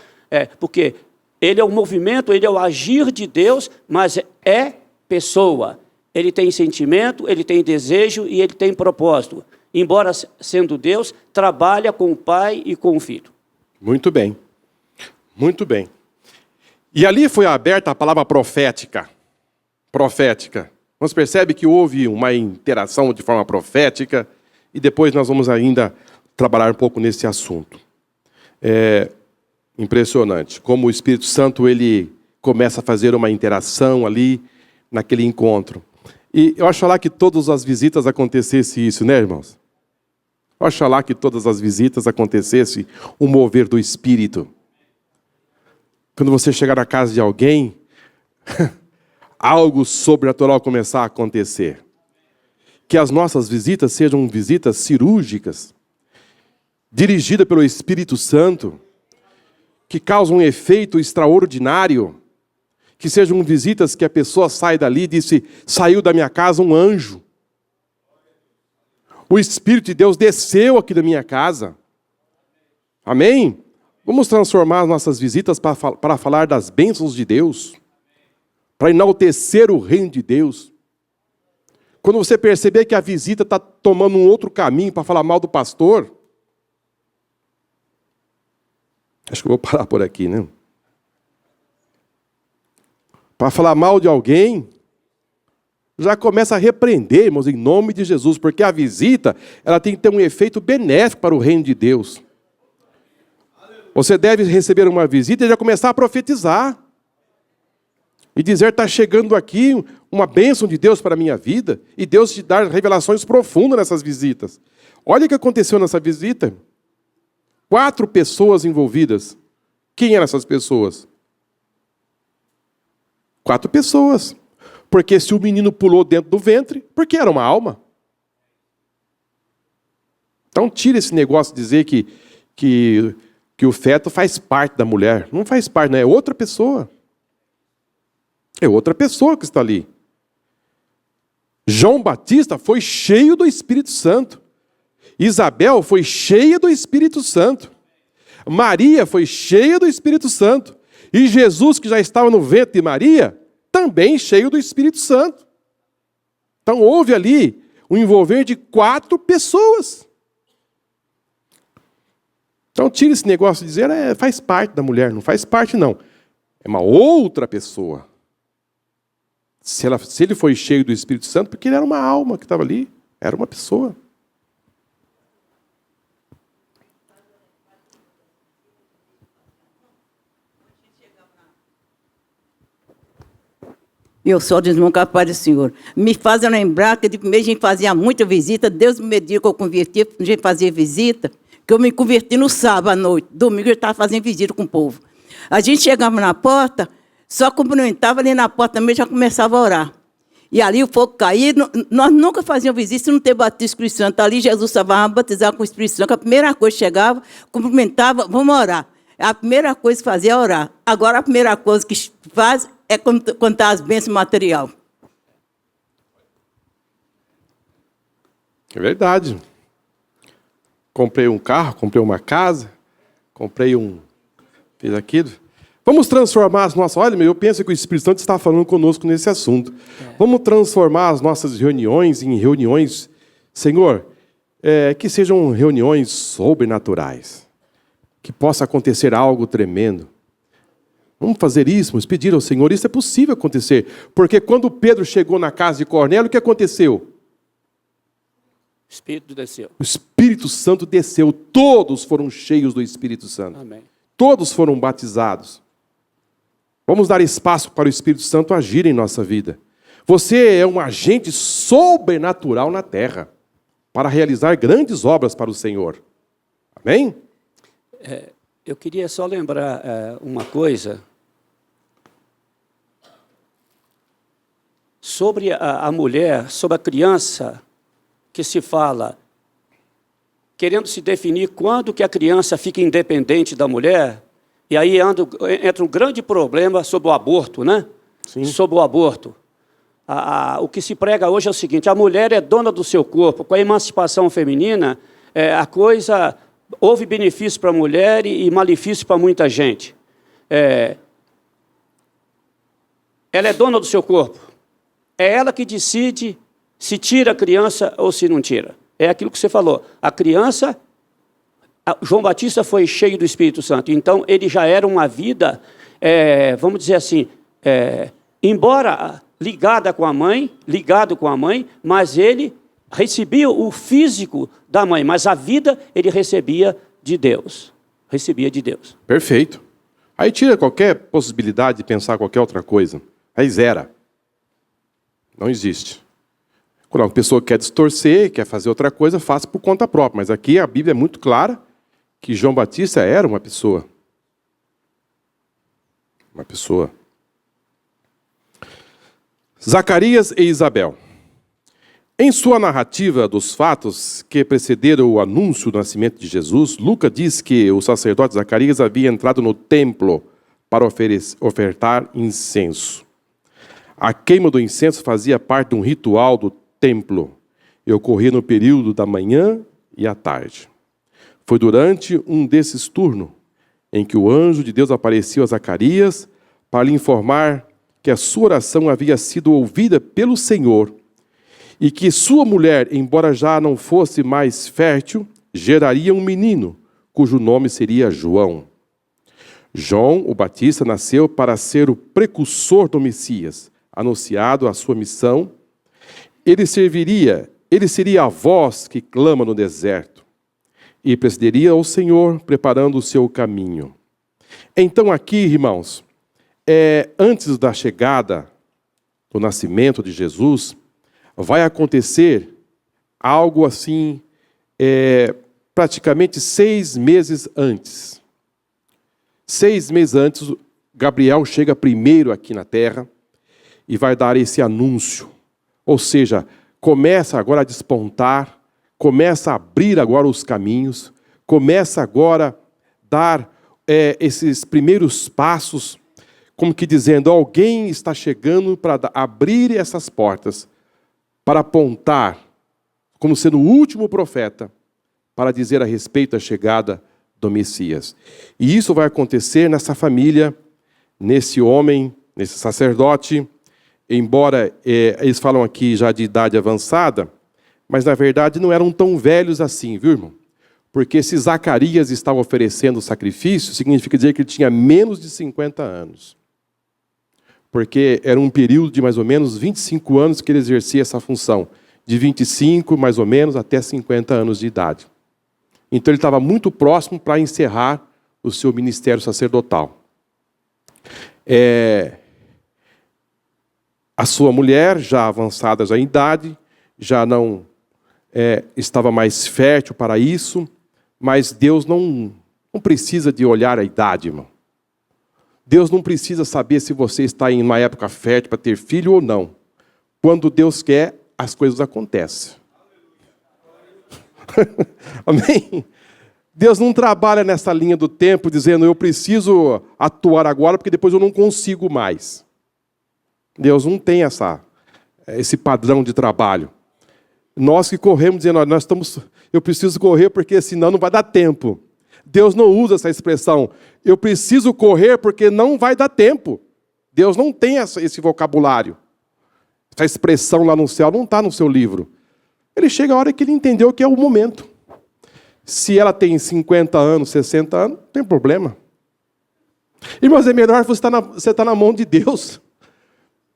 porque ele é o movimento, ele é o agir de Deus, mas é pessoa. Ele tem sentimento, ele tem desejo e ele tem propósito. Embora sendo Deus, trabalha com o Pai e com o Filho. Muito bem. Muito bem. E ali foi aberta a palavra profética. Profética. Você percebe que houve uma interação de forma profética e depois nós vamos ainda trabalhar um pouco nesse assunto. É impressionante como o Espírito Santo ele começa a fazer uma interação ali naquele encontro. E eu acho lá que todas as visitas acontecesse isso, né, irmãos? Eu acho lá que todas as visitas acontecesse o mover do Espírito. Quando você chegar na casa de alguém, algo sobrenatural começar a acontecer. Que as nossas visitas sejam visitas cirúrgicas, dirigidas pelo Espírito Santo, que causam um efeito extraordinário. Que sejam visitas que a pessoa sai dali e disse, saiu da minha casa um anjo. O Espírito de Deus desceu aqui da minha casa. Amém? Vamos transformar as nossas visitas para falar das bênçãos de Deus. Para enaltecer o reino de Deus. Quando você perceber que a visita está tomando um outro caminho para falar mal do pastor. Acho que eu vou parar por aqui, né? Para falar mal de alguém, já começa a repreender, irmãos, em nome de Jesus, porque a visita, ela tem que ter um efeito benéfico para o reino de Deus. Você deve receber uma visita e já começar a profetizar. E dizer, está chegando aqui uma bênção de Deus para a minha vida, e Deus te dá revelações profundas nessas visitas. Olha o que aconteceu nessa visita. 4 pessoas envolvidas. Quem eram essas pessoas? 4 pessoas. Porque se o menino pulou dentro do ventre, porque era uma alma. Então tira esse negócio de dizer que o feto faz parte da mulher. Não faz parte, não é outra pessoa. É outra pessoa que está ali. João Batista foi cheio do Espírito Santo. Isabel foi cheia do Espírito Santo. Maria foi cheia do Espírito Santo. E Jesus, que já estava no ventre de Maria, também cheio do Espírito Santo. Então houve ali o envolver de 4 pessoas. Então tira esse negócio de dizer, faz parte da mulher. Não faz parte, não. É uma outra pessoa. Se ele foi cheio do Espírito Santo, porque ele era uma alma que estava ali. Era uma pessoa. Eu sou do irmão capaz do Senhor. Me faz lembrar que de primeiro a gente fazia muita visita, Deus me mediu que eu converti, a gente fazia visita, que eu me converti no sábado à noite, domingo eu estava fazendo visita com o povo. A gente chegava na porta, só cumprimentava ali na porta também, já começava a orar. E ali o fogo caía, nós nunca fazíamos visita se não ter batismo do Espírito Santo. Ali Jesus estava batizado com o Espírito Santo, a primeira coisa que chegava, cumprimentava, vamos orar. A primeira coisa que fazia é orar. Agora a primeira coisa que faz é contar as bênçãos material. É verdade. Comprei um carro, comprei uma casa, fiz aquilo. Vamos transformar as nossas... Olha, eu penso que o Espírito Santo está falando conosco nesse assunto. Vamos transformar as nossas reuniões em reuniões, Senhor, que sejam reuniões sobrenaturais. Que possa acontecer algo tremendo. Vamos fazer isso, vamos pedir ao Senhor. Isso é possível acontecer. Porque quando Pedro chegou na casa de Cornélio, o que aconteceu? O Espírito desceu. O Espírito Santo desceu. Todos foram cheios do Espírito Santo. Amém. Todos foram batizados. Vamos dar espaço para o Espírito Santo agir em nossa vida. Você é um agente sobrenatural na terra para realizar grandes obras para o Senhor. Amém? Eu queria só lembrar uma coisa sobre a mulher, sobre a criança, que se fala, querendo se definir quando que a criança fica independente da mulher, e aí entra um grande problema sobre o aborto, né? Sim. Sobre o aborto. O que se prega hoje é o seguinte, a mulher é dona do seu corpo. Com a emancipação feminina, houve benefício para a mulher e malefício para muita gente. Ela é dona do seu corpo. É ela que decide se tira a criança ou se não tira. É aquilo que você falou. A criança, João Batista foi cheio do Espírito Santo. Então, ele já era uma vida, vamos dizer assim, embora ligado com a mãe, mas ele recebia o físico da mãe, mas a vida ele recebia de Deus. Recebia de Deus. Perfeito. Aí tira qualquer possibilidade de pensar qualquer outra coisa. Aí zera. Não existe. Quando uma pessoa quer distorcer, quer fazer outra coisa, faça por conta própria. Mas aqui a Bíblia é muito clara que João Batista era uma pessoa. Uma pessoa. Zacarias e Isabel. Em sua narrativa dos fatos que precederam o anúncio do nascimento de Jesus, Lucas diz que o sacerdote Zacarias havia entrado no templo para ofertar incenso. A queima do incenso fazia parte de um ritual do templo e ocorria no período da manhã e à tarde. Foi durante um desses turnos em que o anjo de Deus apareceu a Zacarias para lhe informar que a sua oração havia sido ouvida pelo Senhor e que sua mulher, embora já não fosse mais fértil, geraria um menino, cujo nome seria João. João, o Batista, nasceu para ser o precursor do Messias, anunciado a sua missão. Ele seria a voz que clama no deserto e precederia ao Senhor, preparando o seu caminho. Então aqui, irmãos, antes da chegada do nascimento de Jesus, vai acontecer algo assim, praticamente 6 meses antes. 6 meses antes, Gabriel chega primeiro aqui na terra e vai dar esse anúncio. Ou seja, começa agora a despontar, começa a abrir agora os caminhos, começa agora a dar esses primeiros passos, como que dizendo, alguém está chegando para abrir essas portas, para apontar, como sendo o último profeta, para dizer a respeito da chegada do Messias. E isso vai acontecer nessa família, nesse homem, nesse sacerdote, embora eles falam aqui já de idade avançada, mas na verdade não eram tão velhos assim, viu, irmão? Porque se Zacarias estava oferecendo sacrifício, significa dizer que ele tinha menos de 50 anos. Porque era um período de mais ou menos 25 anos que ele exercia essa função. De 25, mais ou menos, até 50 anos de idade. Então ele estava muito próximo para encerrar o seu ministério sacerdotal. A sua mulher, já avançada em idade, já não estava mais fértil para isso, mas Deus não precisa de olhar a idade, irmão. Deus não precisa saber se você está em uma época fértil para ter filho ou não. Quando Deus quer, as coisas acontecem. Amém? Deus não trabalha nessa linha do tempo dizendo eu preciso atuar agora porque depois eu não consigo mais. Deus não tem esse padrão de trabalho. Nós que corremos dizendo, eu preciso correr porque senão não vai dar tempo. Deus não usa essa expressão, eu preciso correr porque não vai dar tempo. Deus não tem esse vocabulário. Essa expressão lá no céu não está no seu livro. Ele chega a hora que ele entendeu que é o momento. Se ela tem 50 anos, 60 anos, não tem problema. Irmãos, é melhor você estar na mão de Deus.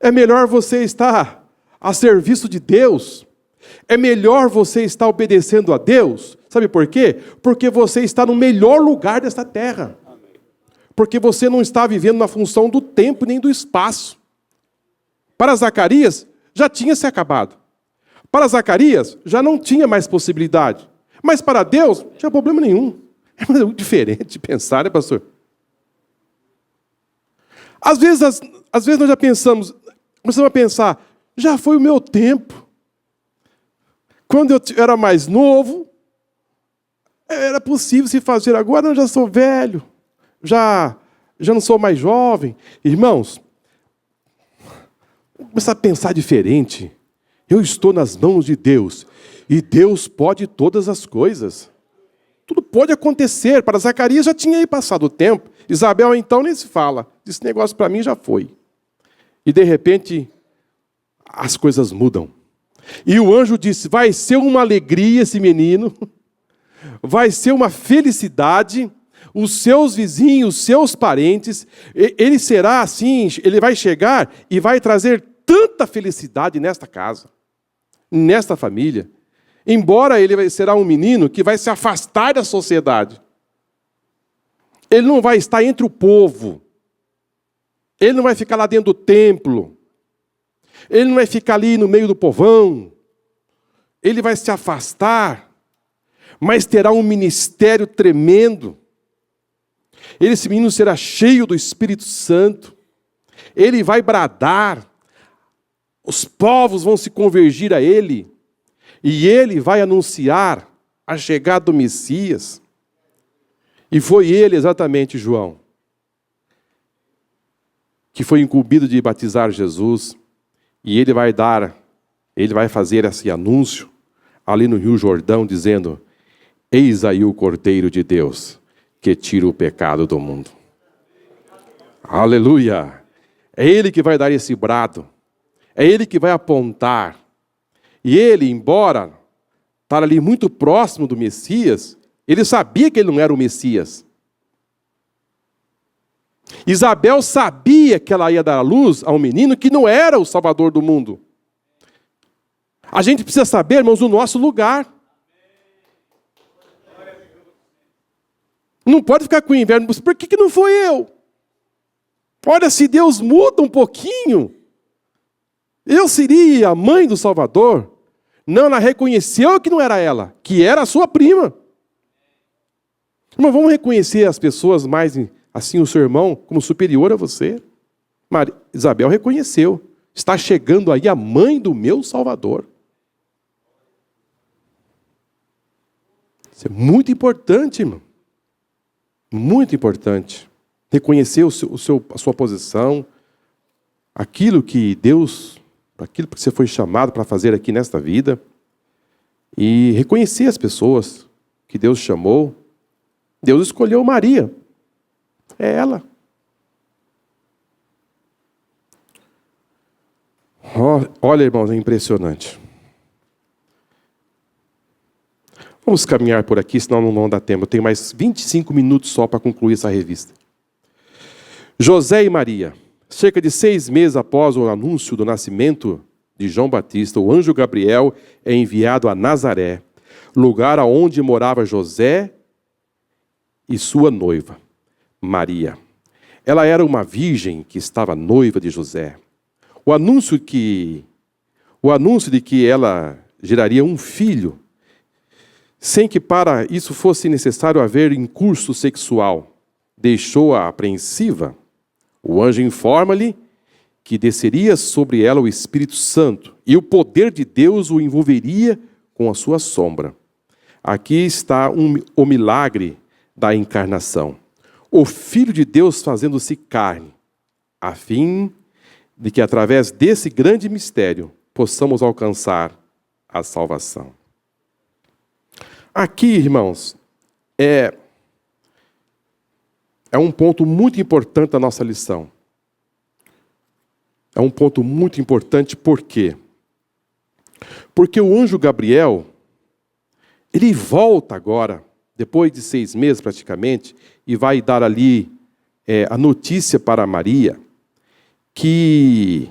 É melhor você estar a serviço de Deus. É melhor você estar obedecendo a Deus. Sabe por quê? Porque você está no melhor lugar desta terra. Porque você não está vivendo na função do tempo nem do espaço. Para Zacarias, já tinha se acabado. Para Zacarias, já não tinha mais possibilidade. Mas para Deus, não tinha problema nenhum. É muito diferente de pensar, né, pastor? Às vezes nós já começamos a pensar, já foi o meu tempo. Quando eu era mais novo, era possível se fazer. Agora eu já sou velho, já não sou mais jovem. Irmãos, vamos começar a pensar diferente. Eu estou nas mãos de Deus. E Deus pode todas as coisas. Tudo pode acontecer. Para Zacarias já tinha aí passado o tempo. Isabel então nem se fala. Esse negócio para mim já foi. E de repente, as coisas mudam. E o anjo disse, vai ser uma alegria esse menino. Vai ser uma felicidade. Os seus vizinhos, os seus parentes. Ele será assim, ele vai chegar e vai trazer tanta felicidade nesta casa. Nesta família. Embora ele será um menino que vai se afastar da sociedade. Ele não vai estar entre o povo. Ele não vai ficar lá dentro do templo. Ele não vai ficar ali no meio do povão. Ele vai se afastar, mas terá um ministério tremendo. Esse menino será cheio do Espírito Santo. Ele vai bradar. Os povos vão se convergir a ele. E ele vai anunciar a chegada do Messias. E foi ele exatamente, João, que foi incumbido de batizar Jesus. E ele vai fazer esse anúncio ali no Rio Jordão, dizendo, eis aí o Cordeiro de Deus, que tira o pecado do mundo. Aleluia! É ele que vai dar esse brado. É ele que vai apontar. E ele, embora estar ali muito próximo do Messias, ele sabia que ele não era o Messias. Isabel sabia que ela ia dar à luz a um menino que não era o Salvador do mundo. A gente precisa saber, irmãos, o nosso lugar. Não pode ficar com inveja. Por que não foi eu? Olha, se Deus muda um pouquinho, eu seria a mãe do Salvador. Não, ela reconheceu que não era ela, que era a sua prima. Mas vamos reconhecer as pessoas mais, assim, o seu irmão, como superior a você. Isabel reconheceu. Está chegando aí a mãe do meu Salvador. Isso é muito importante, irmão. Muito importante. Reconhecer a sua posição, aquilo que Deus... aquilo que você foi chamado para fazer aqui nesta vida, e reconhecer as pessoas que Deus chamou. Deus escolheu Maria. É ela. Olha, irmãos, é impressionante. Vamos caminhar por aqui, senão não dá tempo. Eu tenho mais 25 minutos só para concluir essa revista. José e Maria. Cerca de 6 meses após o anúncio do nascimento de João Batista, o anjo Gabriel é enviado a Nazaré, lugar aonde morava José e sua noiva, Maria. Ela era uma virgem que estava noiva de José. O anúncio de que ela geraria um filho, sem que para isso fosse necessário haver incurso sexual, deixou-a apreensiva. O anjo informa-lhe que desceria sobre ela o Espírito Santo, e o poder de Deus o envolveria com a sua sombra. Aqui está o milagre da encarnação. O Filho de Deus fazendo-se carne, a fim de que através desse grande mistério possamos alcançar a salvação. Aqui, irmãos, é um ponto muito importante da nossa lição. É um ponto muito importante, por quê? Porque o anjo Gabriel, ele volta agora, depois de 6 meses praticamente, e vai dar ali a notícia para Maria, que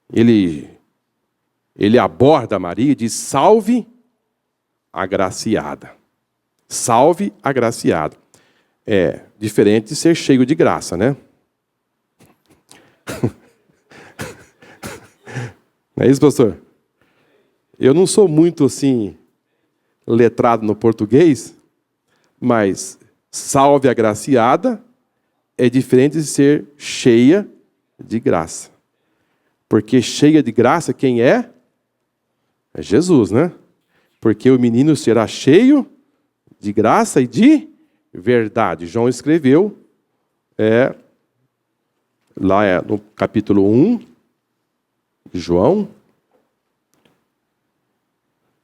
ele aborda Maria e diz: salve agraciada. Salve agraciada. É diferente de ser cheio de graça, né? Não é isso, pastor? Eu não sou muito assim letrado no português, mas salve agraciada é diferente de ser cheia de graça. Porque cheia de graça quem é? É Jesus, né? Porque o menino será cheio de graça e de verdade. João escreveu, lá no capítulo 1 de João,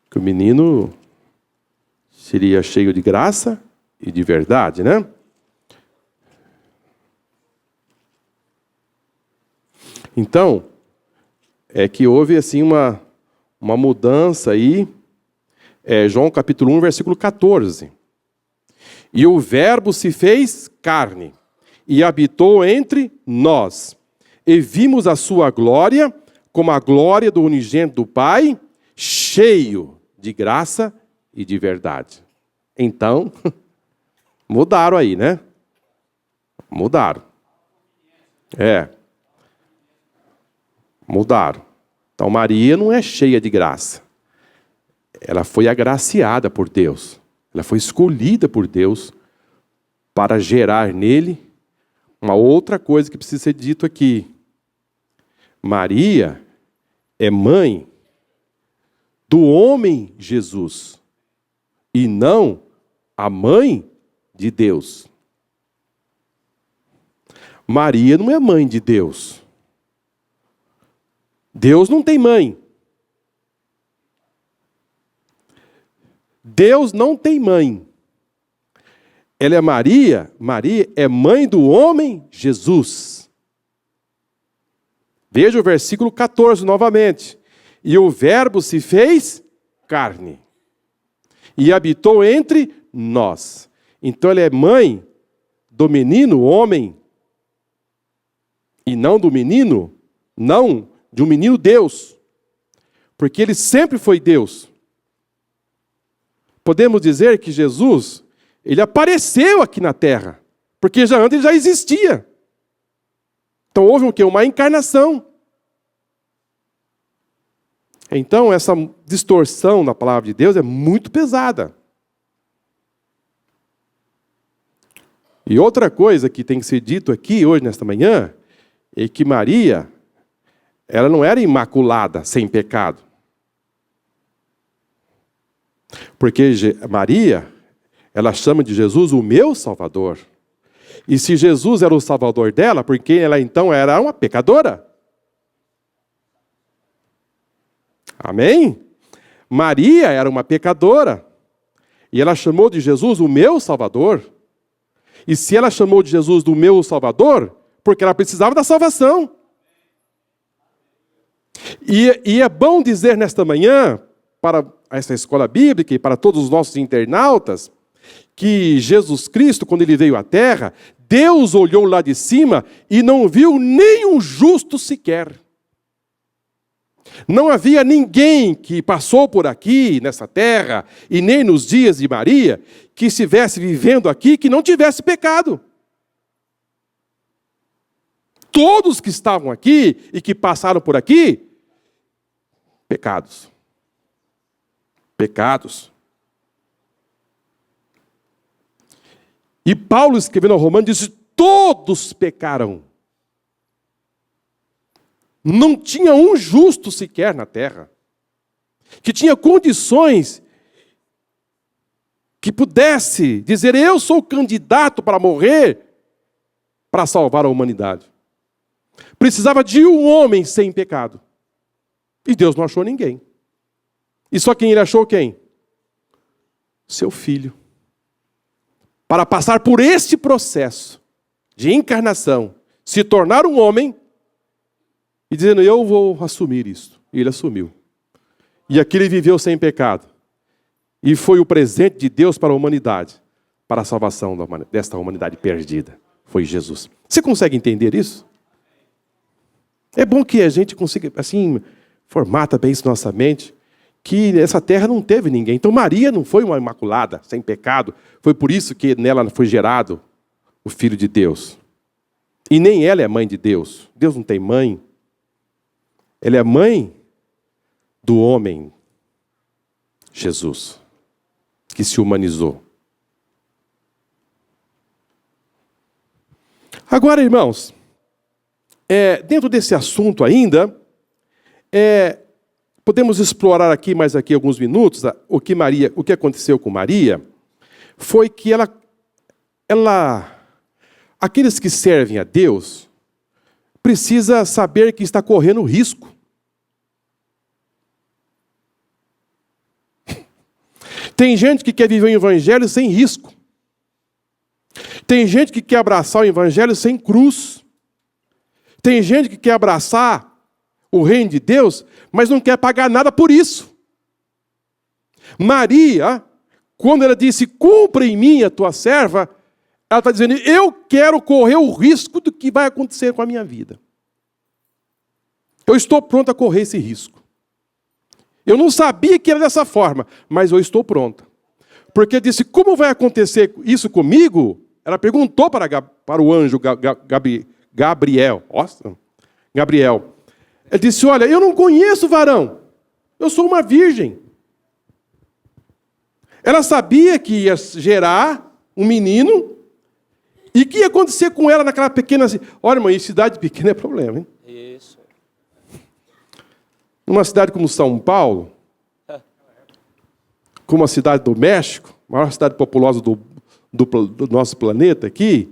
que o menino seria cheio de graça e de verdade, né? Então, é que houve assim uma mudança aí, João capítulo 1, versículo 14. E o Verbo se fez carne e habitou entre nós. E vimos a sua glória, como a glória do unigênito do Pai, cheio de graça e de verdade. Então, mudaram aí, né? Mudaram. Mudaram. Então, Maria não é cheia de graça. Ela foi agraciada por Deus. Ela foi escolhida por Deus para gerar nele uma outra coisa que precisa ser dito aqui. Maria é mãe do homem Jesus e não a mãe de Deus. Maria não é mãe de Deus. Deus não tem mãe. Deus não tem mãe. Ela é Maria é mãe do homem Jesus. Veja o versículo 14 novamente. E o Verbo se fez carne e habitou entre nós. Então ela é mãe do menino homem e não do menino, não de um menino Deus. Porque ele sempre foi Deus. Podemos dizer que Jesus, ele apareceu aqui na terra, porque antes ele já existia. Então houve o quê? Uma encarnação. Então essa distorção na palavra de Deus é muito pesada. E outra coisa que tem que ser dito aqui hoje, nesta manhã, é que Maria, ela não era imaculada, sem pecado. Porque Maria, ela chama de Jesus o meu Salvador. E se Jesus era o Salvador dela, porque ela então era uma pecadora. Amém? Maria era uma pecadora. E ela chamou de Jesus o meu Salvador. E se ela chamou de Jesus do meu Salvador, porque ela precisava da salvação. E é bom dizer nesta manhã, para essa escola bíblica e para todos os nossos internautas, que Jesus Cristo, quando ele veio à terra, Deus olhou lá de cima e não viu nenhum justo sequer. Não havia ninguém que passou por aqui, nessa terra, e nem nos dias de Maria, que estivesse vivendo aqui, que não tivesse pecado. Todos que estavam aqui e que passaram por aqui, pecados. Pecados. E Paulo, escrevendo ao Romanos, disse: todos pecaram. Não tinha um justo sequer na terra, que tinha condições que pudesse dizer: eu sou candidato para morrer, para salvar a humanidade. Precisava de um homem sem pecado. E Deus não achou ninguém. E só quem ele achou quem? Seu filho. Para passar por este processo de encarnação, se tornar um homem, e dizendo: eu vou assumir isso. E ele assumiu. E aqui ele viveu sem pecado. E foi o presente de Deus para a humanidade, para a salvação desta humanidade perdida. Foi Jesus. Você consegue entender isso? É bom que a gente consiga, assim, formata bem isso na nossa mente, que essa terra não teve ninguém. Então Maria não foi uma imaculada, sem pecado. Foi por isso que nela foi gerado o Filho de Deus. E nem ela é mãe de Deus. Deus não tem mãe. Ela é mãe do homem, Jesus, que se humanizou. Agora, irmãos, dentro desse assunto ainda, podemos explorar aqui mais alguns minutos o que aconteceu com Maria. Foi que aqueles que servem a Deus precisa saber que está correndo risco. Tem gente que quer viver o evangelho sem risco. Tem gente que quer abraçar o evangelho sem cruz. Tem gente que quer abraçar o reino de Deus, mas não quer pagar nada por isso. Maria, quando ela disse: cumpra em mim a tua serva, ela está dizendo: eu quero correr o risco do que vai acontecer com a minha vida. Eu estou pronto a correr esse risco. Eu não sabia que era dessa forma, mas eu estou pronta. Porque disse: como vai acontecer isso comigo? Ela perguntou para o anjo Gabriel. Nossa, Gabriel. Ele disse: olha, eu não conheço varão. Eu sou uma virgem. Ela sabia que ia gerar um menino e que ia acontecer com ela naquela pequena... Olha, irmão, em cidade pequena é problema, hein? Isso. Numa cidade como São Paulo, como a cidade do México, a maior cidade populosa do nosso planeta aqui,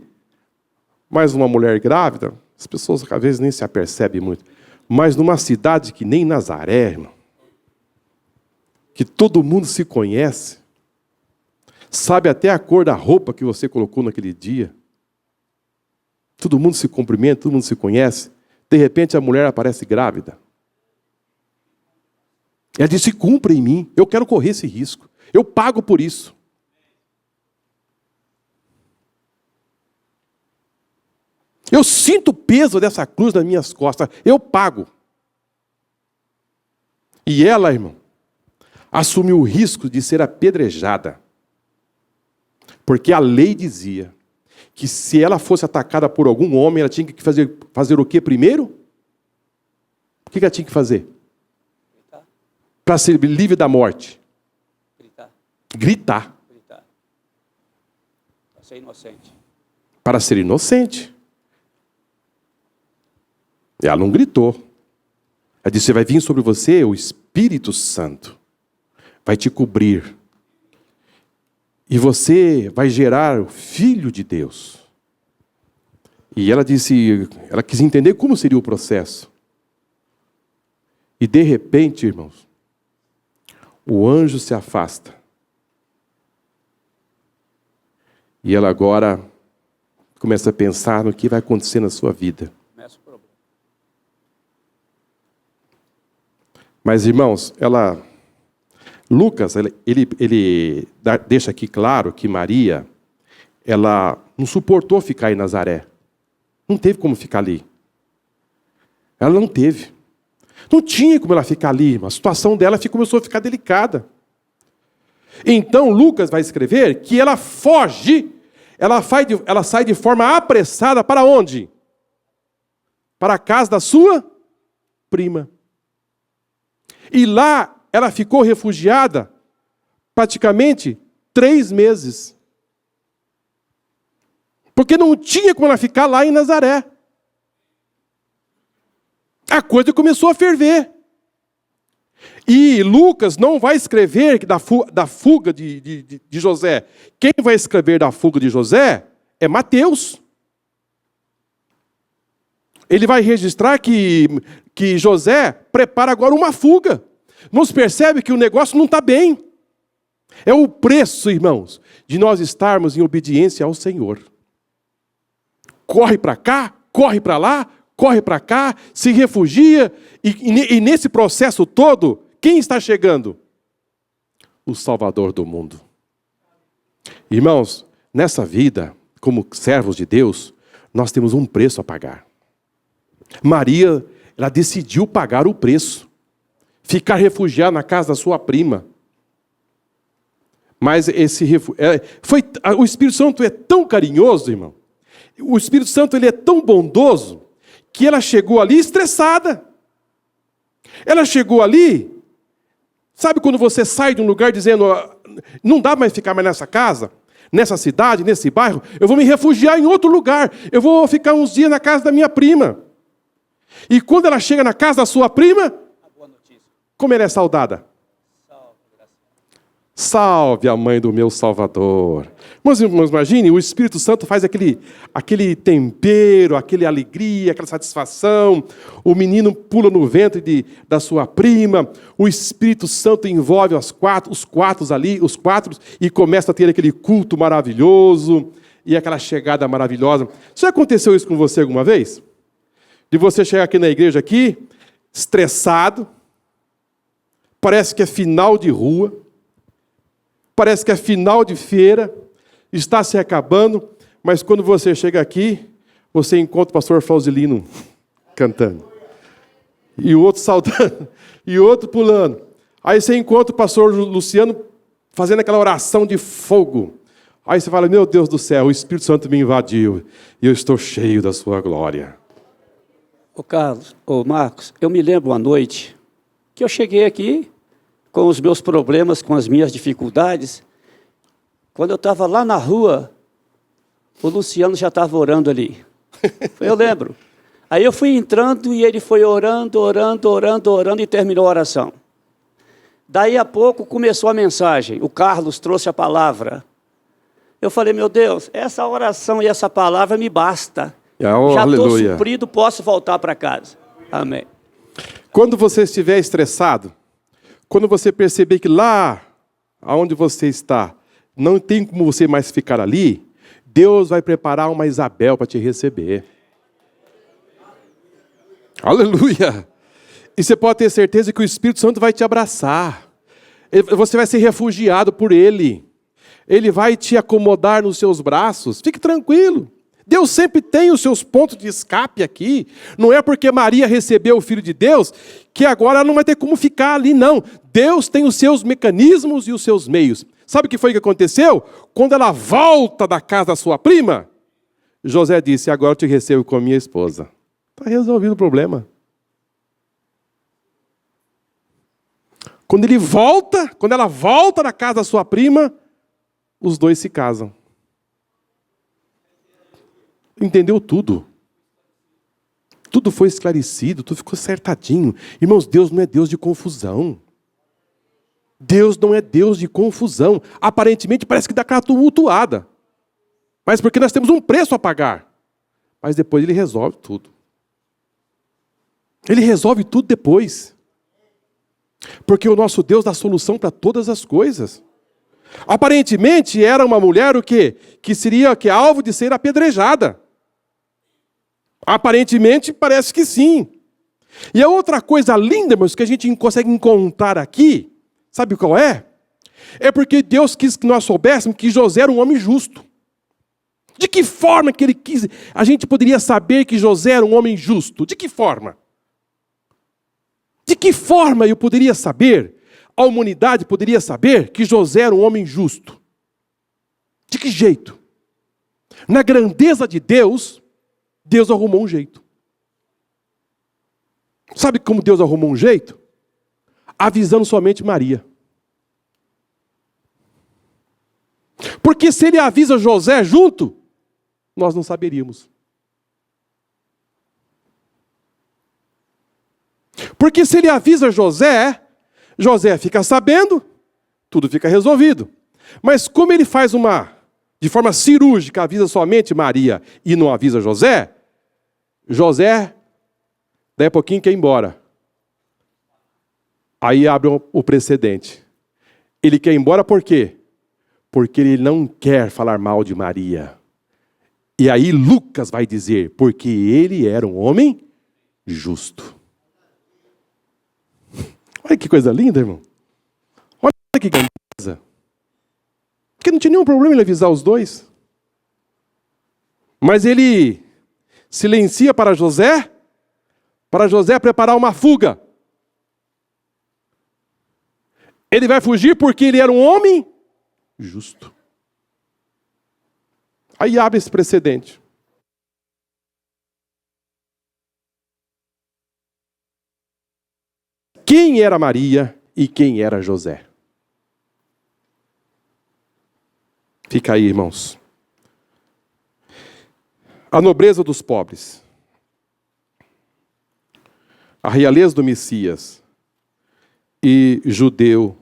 mais uma mulher grávida, as pessoas às vezes nem se apercebem muito. Mas numa cidade que nem Nazaré, irmão, que todo mundo se conhece, sabe até a cor da roupa que você colocou naquele dia, todo mundo se cumprimenta, todo mundo se conhece, de repente a mulher aparece grávida. Ela disse: cumpra em mim, eu quero correr esse risco, eu pago por isso. Eu sinto o peso dessa cruz nas minhas costas, eu pago. E ela, irmão, assumiu o risco de ser apedrejada. Porque a lei dizia que se ela fosse atacada por algum homem, ela tinha que fazer o que primeiro? O que ela tinha que fazer? Para ser livre da morte? Gritar. Para ser inocente. Para ser inocente. E ela não gritou. Ela disse: vai vir sobre você o Espírito Santo. Vai te cobrir. E você vai gerar o Filho de Deus. E ela disse, ela quis entender como seria o processo. E de repente, irmãos, o anjo se afasta. E ela agora começa a pensar no que vai acontecer na sua vida. Mas, irmãos, Lucas, ele deixa aqui claro que Maria, ela não suportou ficar em Nazaré. Não teve como ficar ali. Ela não teve. Não tinha como ela ficar ali. A situação dela começou a ficar delicada. Então, Lucas vai escrever que ela foge, ela sai de forma apressada para onde? para a casa da sua prima. E lá ela ficou refugiada praticamente 3 meses. Porque não tinha como ela ficar lá em Nazaré. A coisa começou a ferver. E Lucas não vai escrever da fuga de José. Quem vai escrever da fuga de José é Mateus. Ele vai registrar que José prepara agora uma fuga. Não se percebe que o negócio não está bem. É o preço, irmãos, de nós estarmos em obediência ao Senhor. Corre para cá, corre para lá, corre para cá, se refugia. E nesse processo todo, quem está chegando? O Salvador do mundo. Irmãos, nessa vida, como servos de Deus, nós temos um preço a pagar. Maria, ela decidiu pagar o preço. Ficar refugiada na casa da sua prima. Mas o Espírito Santo é tão carinhoso, irmão. O Espírito Santo ele é tão bondoso que ela chegou ali estressada. Ela chegou ali, sabe quando você sai de um lugar dizendo, não dá mais ficar mais nessa casa, nessa cidade, nesse bairro, eu vou me refugiar em outro lugar, eu vou ficar uns dias na casa da minha prima. E quando ela chega na casa da sua prima, como ela é saudada? Salve a mãe do meu Salvador. Mas imagine, o Espírito Santo faz aquele tempero, aquela alegria, aquela satisfação. O menino pula no ventre da sua prima. O Espírito Santo envolve os quatro ali, e começa a ter aquele culto maravilhoso e aquela chegada maravilhosa. Já aconteceu isso com você alguma vez? De você chegar aqui na igreja, estressado, parece que é final de rua, parece que é final de feira, está se acabando, mas quando você chega aqui, você encontra o pastor Fausilino cantando, e o outro saltando, e o outro pulando. Aí você encontra o pastor Luciano fazendo aquela oração de fogo. Aí você fala, meu Deus do céu, o Espírito Santo me invadiu, e eu estou cheio da sua glória. Ô Carlos, ô Marcos, eu me lembro uma noite que eu cheguei aqui com os meus problemas, com as minhas dificuldades. Quando eu estava lá na rua, o Luciano já estava orando ali. Eu lembro. Aí eu fui entrando e ele foi orando e terminou a oração. Daí a pouco começou a mensagem, o Carlos trouxe a palavra. Eu falei, meu Deus, essa oração e essa palavra me basta. Já estou suprido, posso voltar para casa. Amém. Quando você estiver estressado, quando você perceber que lá onde você está, não tem como você mais ficar ali, Deus vai preparar uma Isabel para te receber. Aleluia! E você pode ter certeza que o Espírito Santo vai te abraçar. Você vai ser refugiado por Ele. Ele vai te acomodar nos seus braços. Fique tranquilo. Deus sempre tem os seus pontos de escape aqui. Não é porque Maria recebeu o Filho de Deus que agora ela não vai ter como ficar ali, não. Deus tem os seus mecanismos e os seus meios. Sabe o que foi que aconteceu? Quando ela volta da casa da sua prima, José disse, agora eu te recebo como minha esposa. Está resolvido o problema. Quando ela volta da casa da sua prima, os dois se casam. Entendeu tudo. Tudo foi esclarecido, tudo ficou acertadinho. Irmãos, Deus não é Deus de confusão. Deus não é Deus de confusão. Aparentemente parece que dá aquela tumultuada. Mas porque nós temos um preço a pagar. Mas depois Ele resolve tudo. Ele resolve tudo depois. Porque o nosso Deus dá solução para todas as coisas. Aparentemente era uma mulher o quê? Que seria alvo de ser apedrejada. Aparentemente parece que sim. E a outra coisa linda, irmãos, que a gente consegue encontrar aqui, sabe qual é? É porque Deus quis que nós soubéssemos que José era um homem justo. De que forma que ele quis? A gente poderia saber que José era um homem justo. De que forma? De que forma eu poderia saber? A humanidade poderia saber que José era um homem justo. De que jeito? Na grandeza de Deus, Deus arrumou um jeito. Sabe como Deus arrumou um jeito? Avisando somente Maria. Porque se ele avisa José junto, nós não saberíamos. Porque se ele avisa José, José fica sabendo, tudo fica resolvido. Mas como ele faz de forma cirúrgica, avisa somente Maria e não avisa José, daí a pouquinho quer ir embora. Aí abre o precedente. Ele quer ir embora por quê? Porque ele não quer falar mal de Maria. E aí Lucas vai dizer, porque ele era um homem justo. Olha que coisa linda, irmão. Olha que grandeza. Porque não tinha nenhum problema ele avisar os dois. Mas ele silencia para José preparar uma fuga. Ele vai fugir porque ele era um homem justo. Aí abre esse precedente. Quem era Maria e quem era José? Fica aí, irmãos. A nobreza dos pobres. A realeza do Messias. E judeu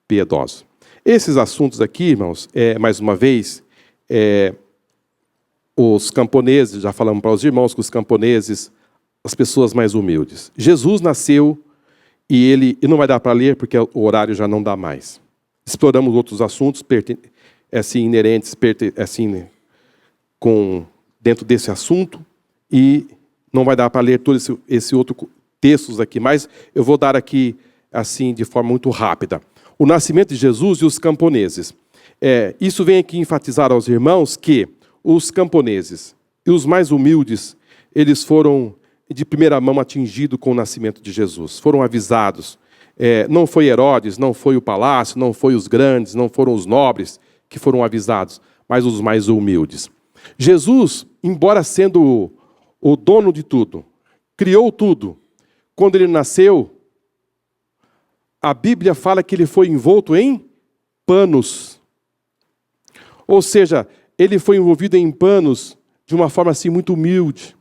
piedoso. Esses assuntos aqui, irmãos, mais uma vez, os camponeses, já falamos para os irmãos que os camponeses, as pessoas mais humildes. Jesus nasceu e não vai dar para ler porque o horário já não dá mais. Exploramos outros assuntos inerentes, dentro desse assunto e não vai dar para ler todo esse outro textos aqui, mas eu vou dar aqui assim de forma muito rápida. O nascimento de Jesus e os camponeses. Isso vem aqui enfatizar aos irmãos que os camponeses e os mais humildes, eles foram de primeira mão atingidos com o nascimento de Jesus. Foram avisados. Não foi Herodes, não foi o palácio, não foi os grandes, não foram os nobres que foram avisados, mas os mais humildes. Jesus, embora sendo o dono de tudo, criou tudo, quando ele nasceu, a Bíblia fala que ele foi envolto em panos. Ou seja, ele foi envolvido em panos de uma forma assim muito humilde.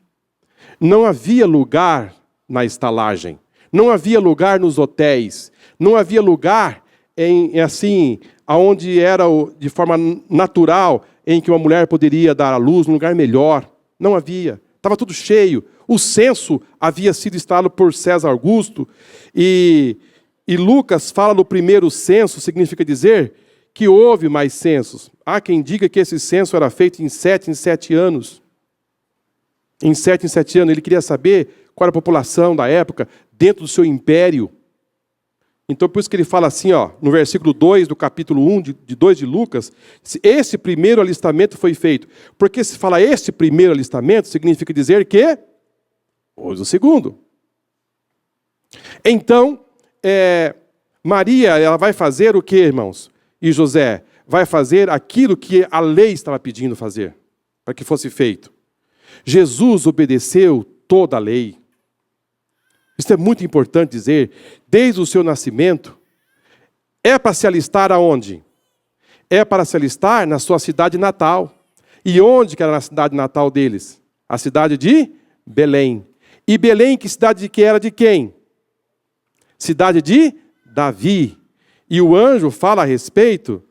Não havia lugar na estalagem, não havia lugar nos hotéis, não havia lugar aonde era de forma natural em que uma mulher poderia dar à luz, num lugar melhor. Não havia. Estava tudo cheio. O censo havia sido instalado por César Augusto e Lucas fala do primeiro censo, significa dizer que houve mais censos. Há quem diga que esse censo era feito em 7 anos. Em 7 anos. Ele queria saber qual era a população da época dentro do seu império. Então, por isso que ele fala assim, no versículo 2 do capítulo 1 de 2 de Lucas, esse primeiro alistamento foi feito. Porque se fala esse primeiro alistamento, significa dizer que houve o segundo. Então, Maria, ela vai fazer o que, irmãos? E José vai fazer aquilo que a lei estava pedindo fazer, para que fosse feito. Jesus obedeceu toda a lei. Isso é muito importante dizer. Desde o seu nascimento, é para se alistar aonde? É para se alistar na sua cidade natal. E onde que era a cidade natal deles? A cidade de Belém. E Belém, que cidade que era de quem? Cidade de Davi. E o anjo fala a respeito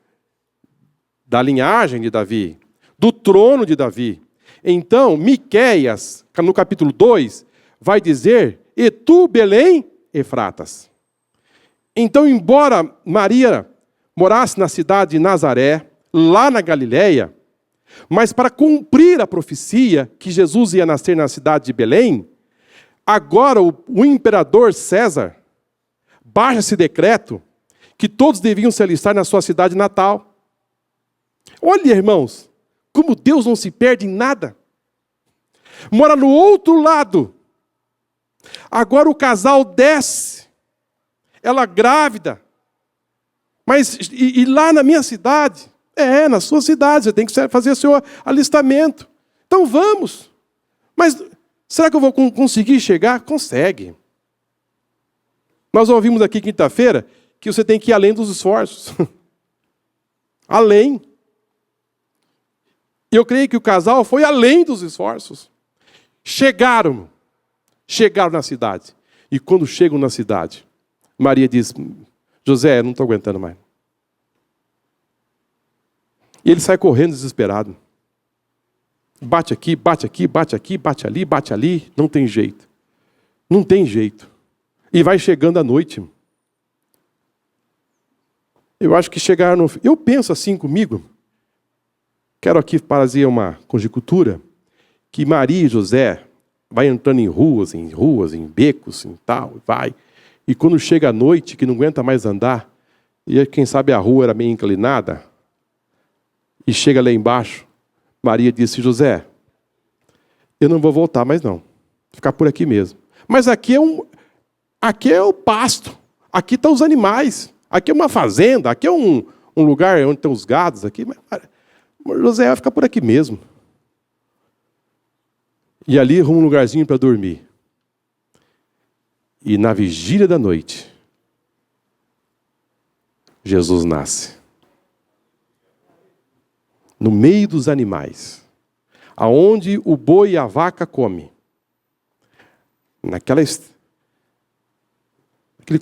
da linhagem de Davi, do trono de Davi. Então, Miqueias, no capítulo 2, vai dizer: e tu, Belém, Efratas. Então, embora Maria morasse na cidade de Nazaré, lá na Galileia, mas para cumprir a profecia que Jesus ia nascer na cidade de Belém, agora o imperador César baixa esse decreto que todos deviam se alistar na sua cidade natal. Olha, irmãos, como Deus não se perde em nada. Mora no outro lado. Agora o casal desce, ela grávida. Mas e lá na minha cidade? Na sua cidade, você tem que fazer o seu alistamento. Então vamos. Mas será que eu vou conseguir chegar? Consegue. Nós ouvimos aqui quinta-feira que você tem que ir além dos esforços. Além. Eu creio que o casal foi além dos esforços. Chegaram na cidade. E quando chegam na cidade, Maria diz, José, eu não estou aguentando mais. E ele sai correndo desesperado. Bate aqui, bate aqui, bate aqui, bate ali. Não tem jeito. Não tem jeito. E vai chegando a noite. Eu acho que chegaram no... Eu penso assim comigo. Quero aqui fazer uma conjectura. Que Maria e José vai entrando em ruas, em becos, em tal, vai. E quando chega a noite, que não aguenta mais andar, e quem sabe a rua era meio inclinada, e chega lá embaixo, Maria disse, José, eu não vou voltar mais não. Vou ficar por aqui mesmo. Mas aqui é o pasto. Aqui estão os animais. Aqui é uma fazenda. Aqui é um lugar onde tem os gados. Aqui. Mas José vai ficar por aqui mesmo. E ali arruma um lugarzinho para dormir. E na vigília da noite, Jesus nasce. No meio dos animais. Aonde o boi e a vaca comem. Naquele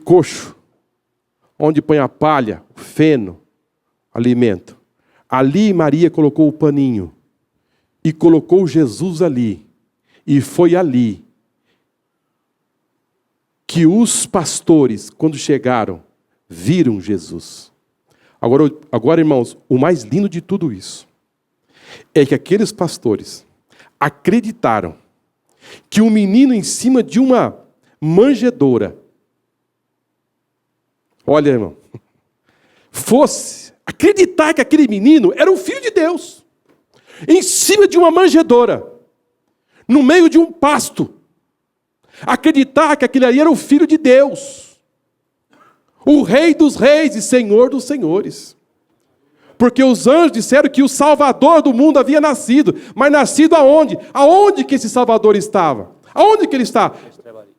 coxo, onde põe a palha, o feno, alimento. Ali Maria colocou o paninho e colocou Jesus ali. E foi ali que os pastores, quando chegaram, viram Jesus. Agora, irmãos, o mais lindo de tudo isso é que aqueles pastores acreditaram que um menino em cima de uma manjedoura, olha, irmão, fosse acreditar que aquele menino era o Filho de Deus, em cima de uma manjedoura, no meio de um pasto, acreditar que aquele ali era o Filho de Deus, o Rei dos Reis e Senhor dos Senhores. Porque os anjos disseram que o Salvador do mundo havia nascido. Mas nascido aonde? Aonde que esse Salvador estava? Aonde que ele está?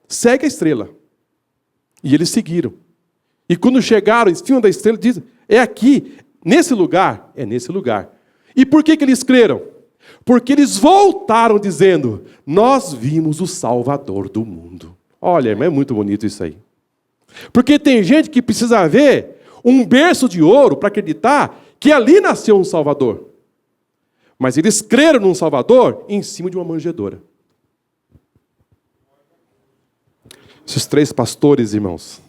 Segue a estrela. E eles seguiram. E quando chegaram em cima da estrela, dizem, é aqui, nesse lugar. É nesse lugar. E por que eles creram? Porque eles voltaram dizendo, nós vimos o Salvador do mundo. Olha, irmão, é muito bonito isso aí. Porque tem gente que precisa ver um berço de ouro para acreditar que ali nasceu um Salvador. Mas eles creram num Salvador em cima de uma manjedoura. Esses 3 pastores, irmãos,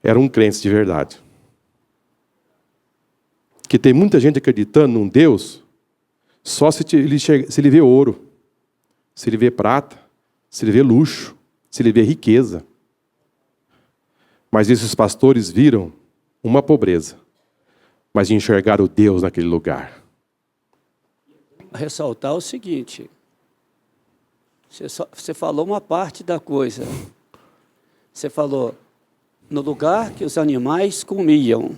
eram crentes de verdade. Que tem muita gente acreditando num Deus só se ele vê ouro, se ele vê prata, se ele vê luxo, se ele vê riqueza. Mas esses pastores viram uma pobreza, mas enxergaram Deus naquele lugar. Ressaltar o seguinte, você falou uma parte da coisa. Você falou, no lugar que os animais comiam,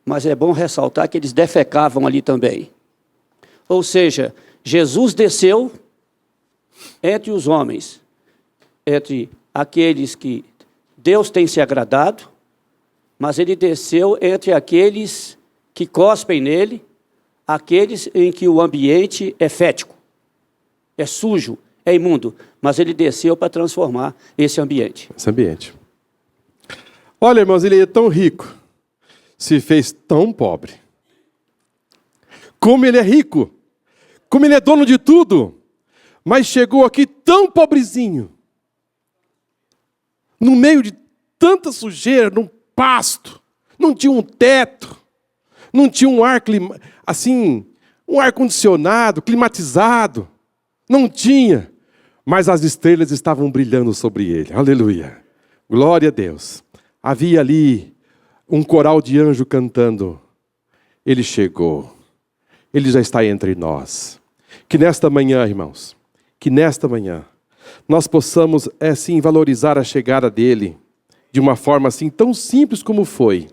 mas é bom ressaltar que eles defecavam ali também. Ou seja, Jesus desceu entre os homens, entre aqueles que Deus tem se agradado, mas ele desceu entre aqueles que cospem nele, aqueles em que o ambiente é fético, é sujo, é imundo, mas ele desceu para transformar esse ambiente. Esse ambiente. Olha, irmãos, ele é tão rico, se fez tão pobre. Como ele é rico, como ele é dono de tudo, mas chegou aqui tão pobrezinho, no meio de tanta sujeira, num pasto, não tinha um teto, não tinha um ar assim, um ar condicionado, climatizado, não tinha, mas as estrelas estavam brilhando sobre ele. Aleluia. Glória a Deus. Havia ali um coral de anjo cantando. Ele chegou. Ele já está entre nós. Que nesta manhã, irmãos, que nesta manhã nós possamos, assim, valorizar a chegada dele de uma forma assim tão simples como foi,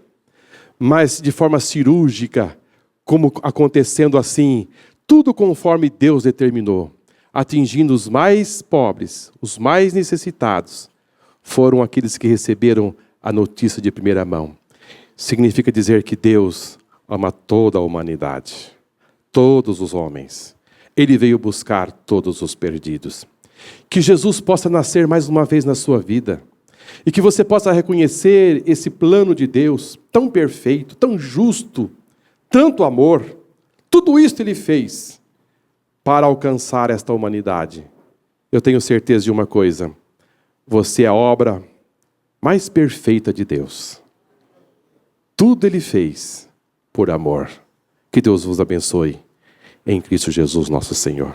mas de forma cirúrgica, como acontecendo assim, tudo conforme Deus determinou, atingindo os mais pobres, os mais necessitados, foram aqueles que receberam a notícia de primeira mão. Significa dizer que Deus ama toda a humanidade, todos os homens. Ele veio buscar todos os perdidos. Que Jesus possa nascer mais uma vez na sua vida e que você possa reconhecer esse plano de Deus tão perfeito, tão justo, tanto amor. Tudo isso Ele fez para alcançar esta humanidade. Eu tenho certeza de uma coisa: você é a obra mais perfeita de Deus. Tudo Ele fez por amor. Que Deus vos abençoe em Cristo Jesus, nosso Senhor.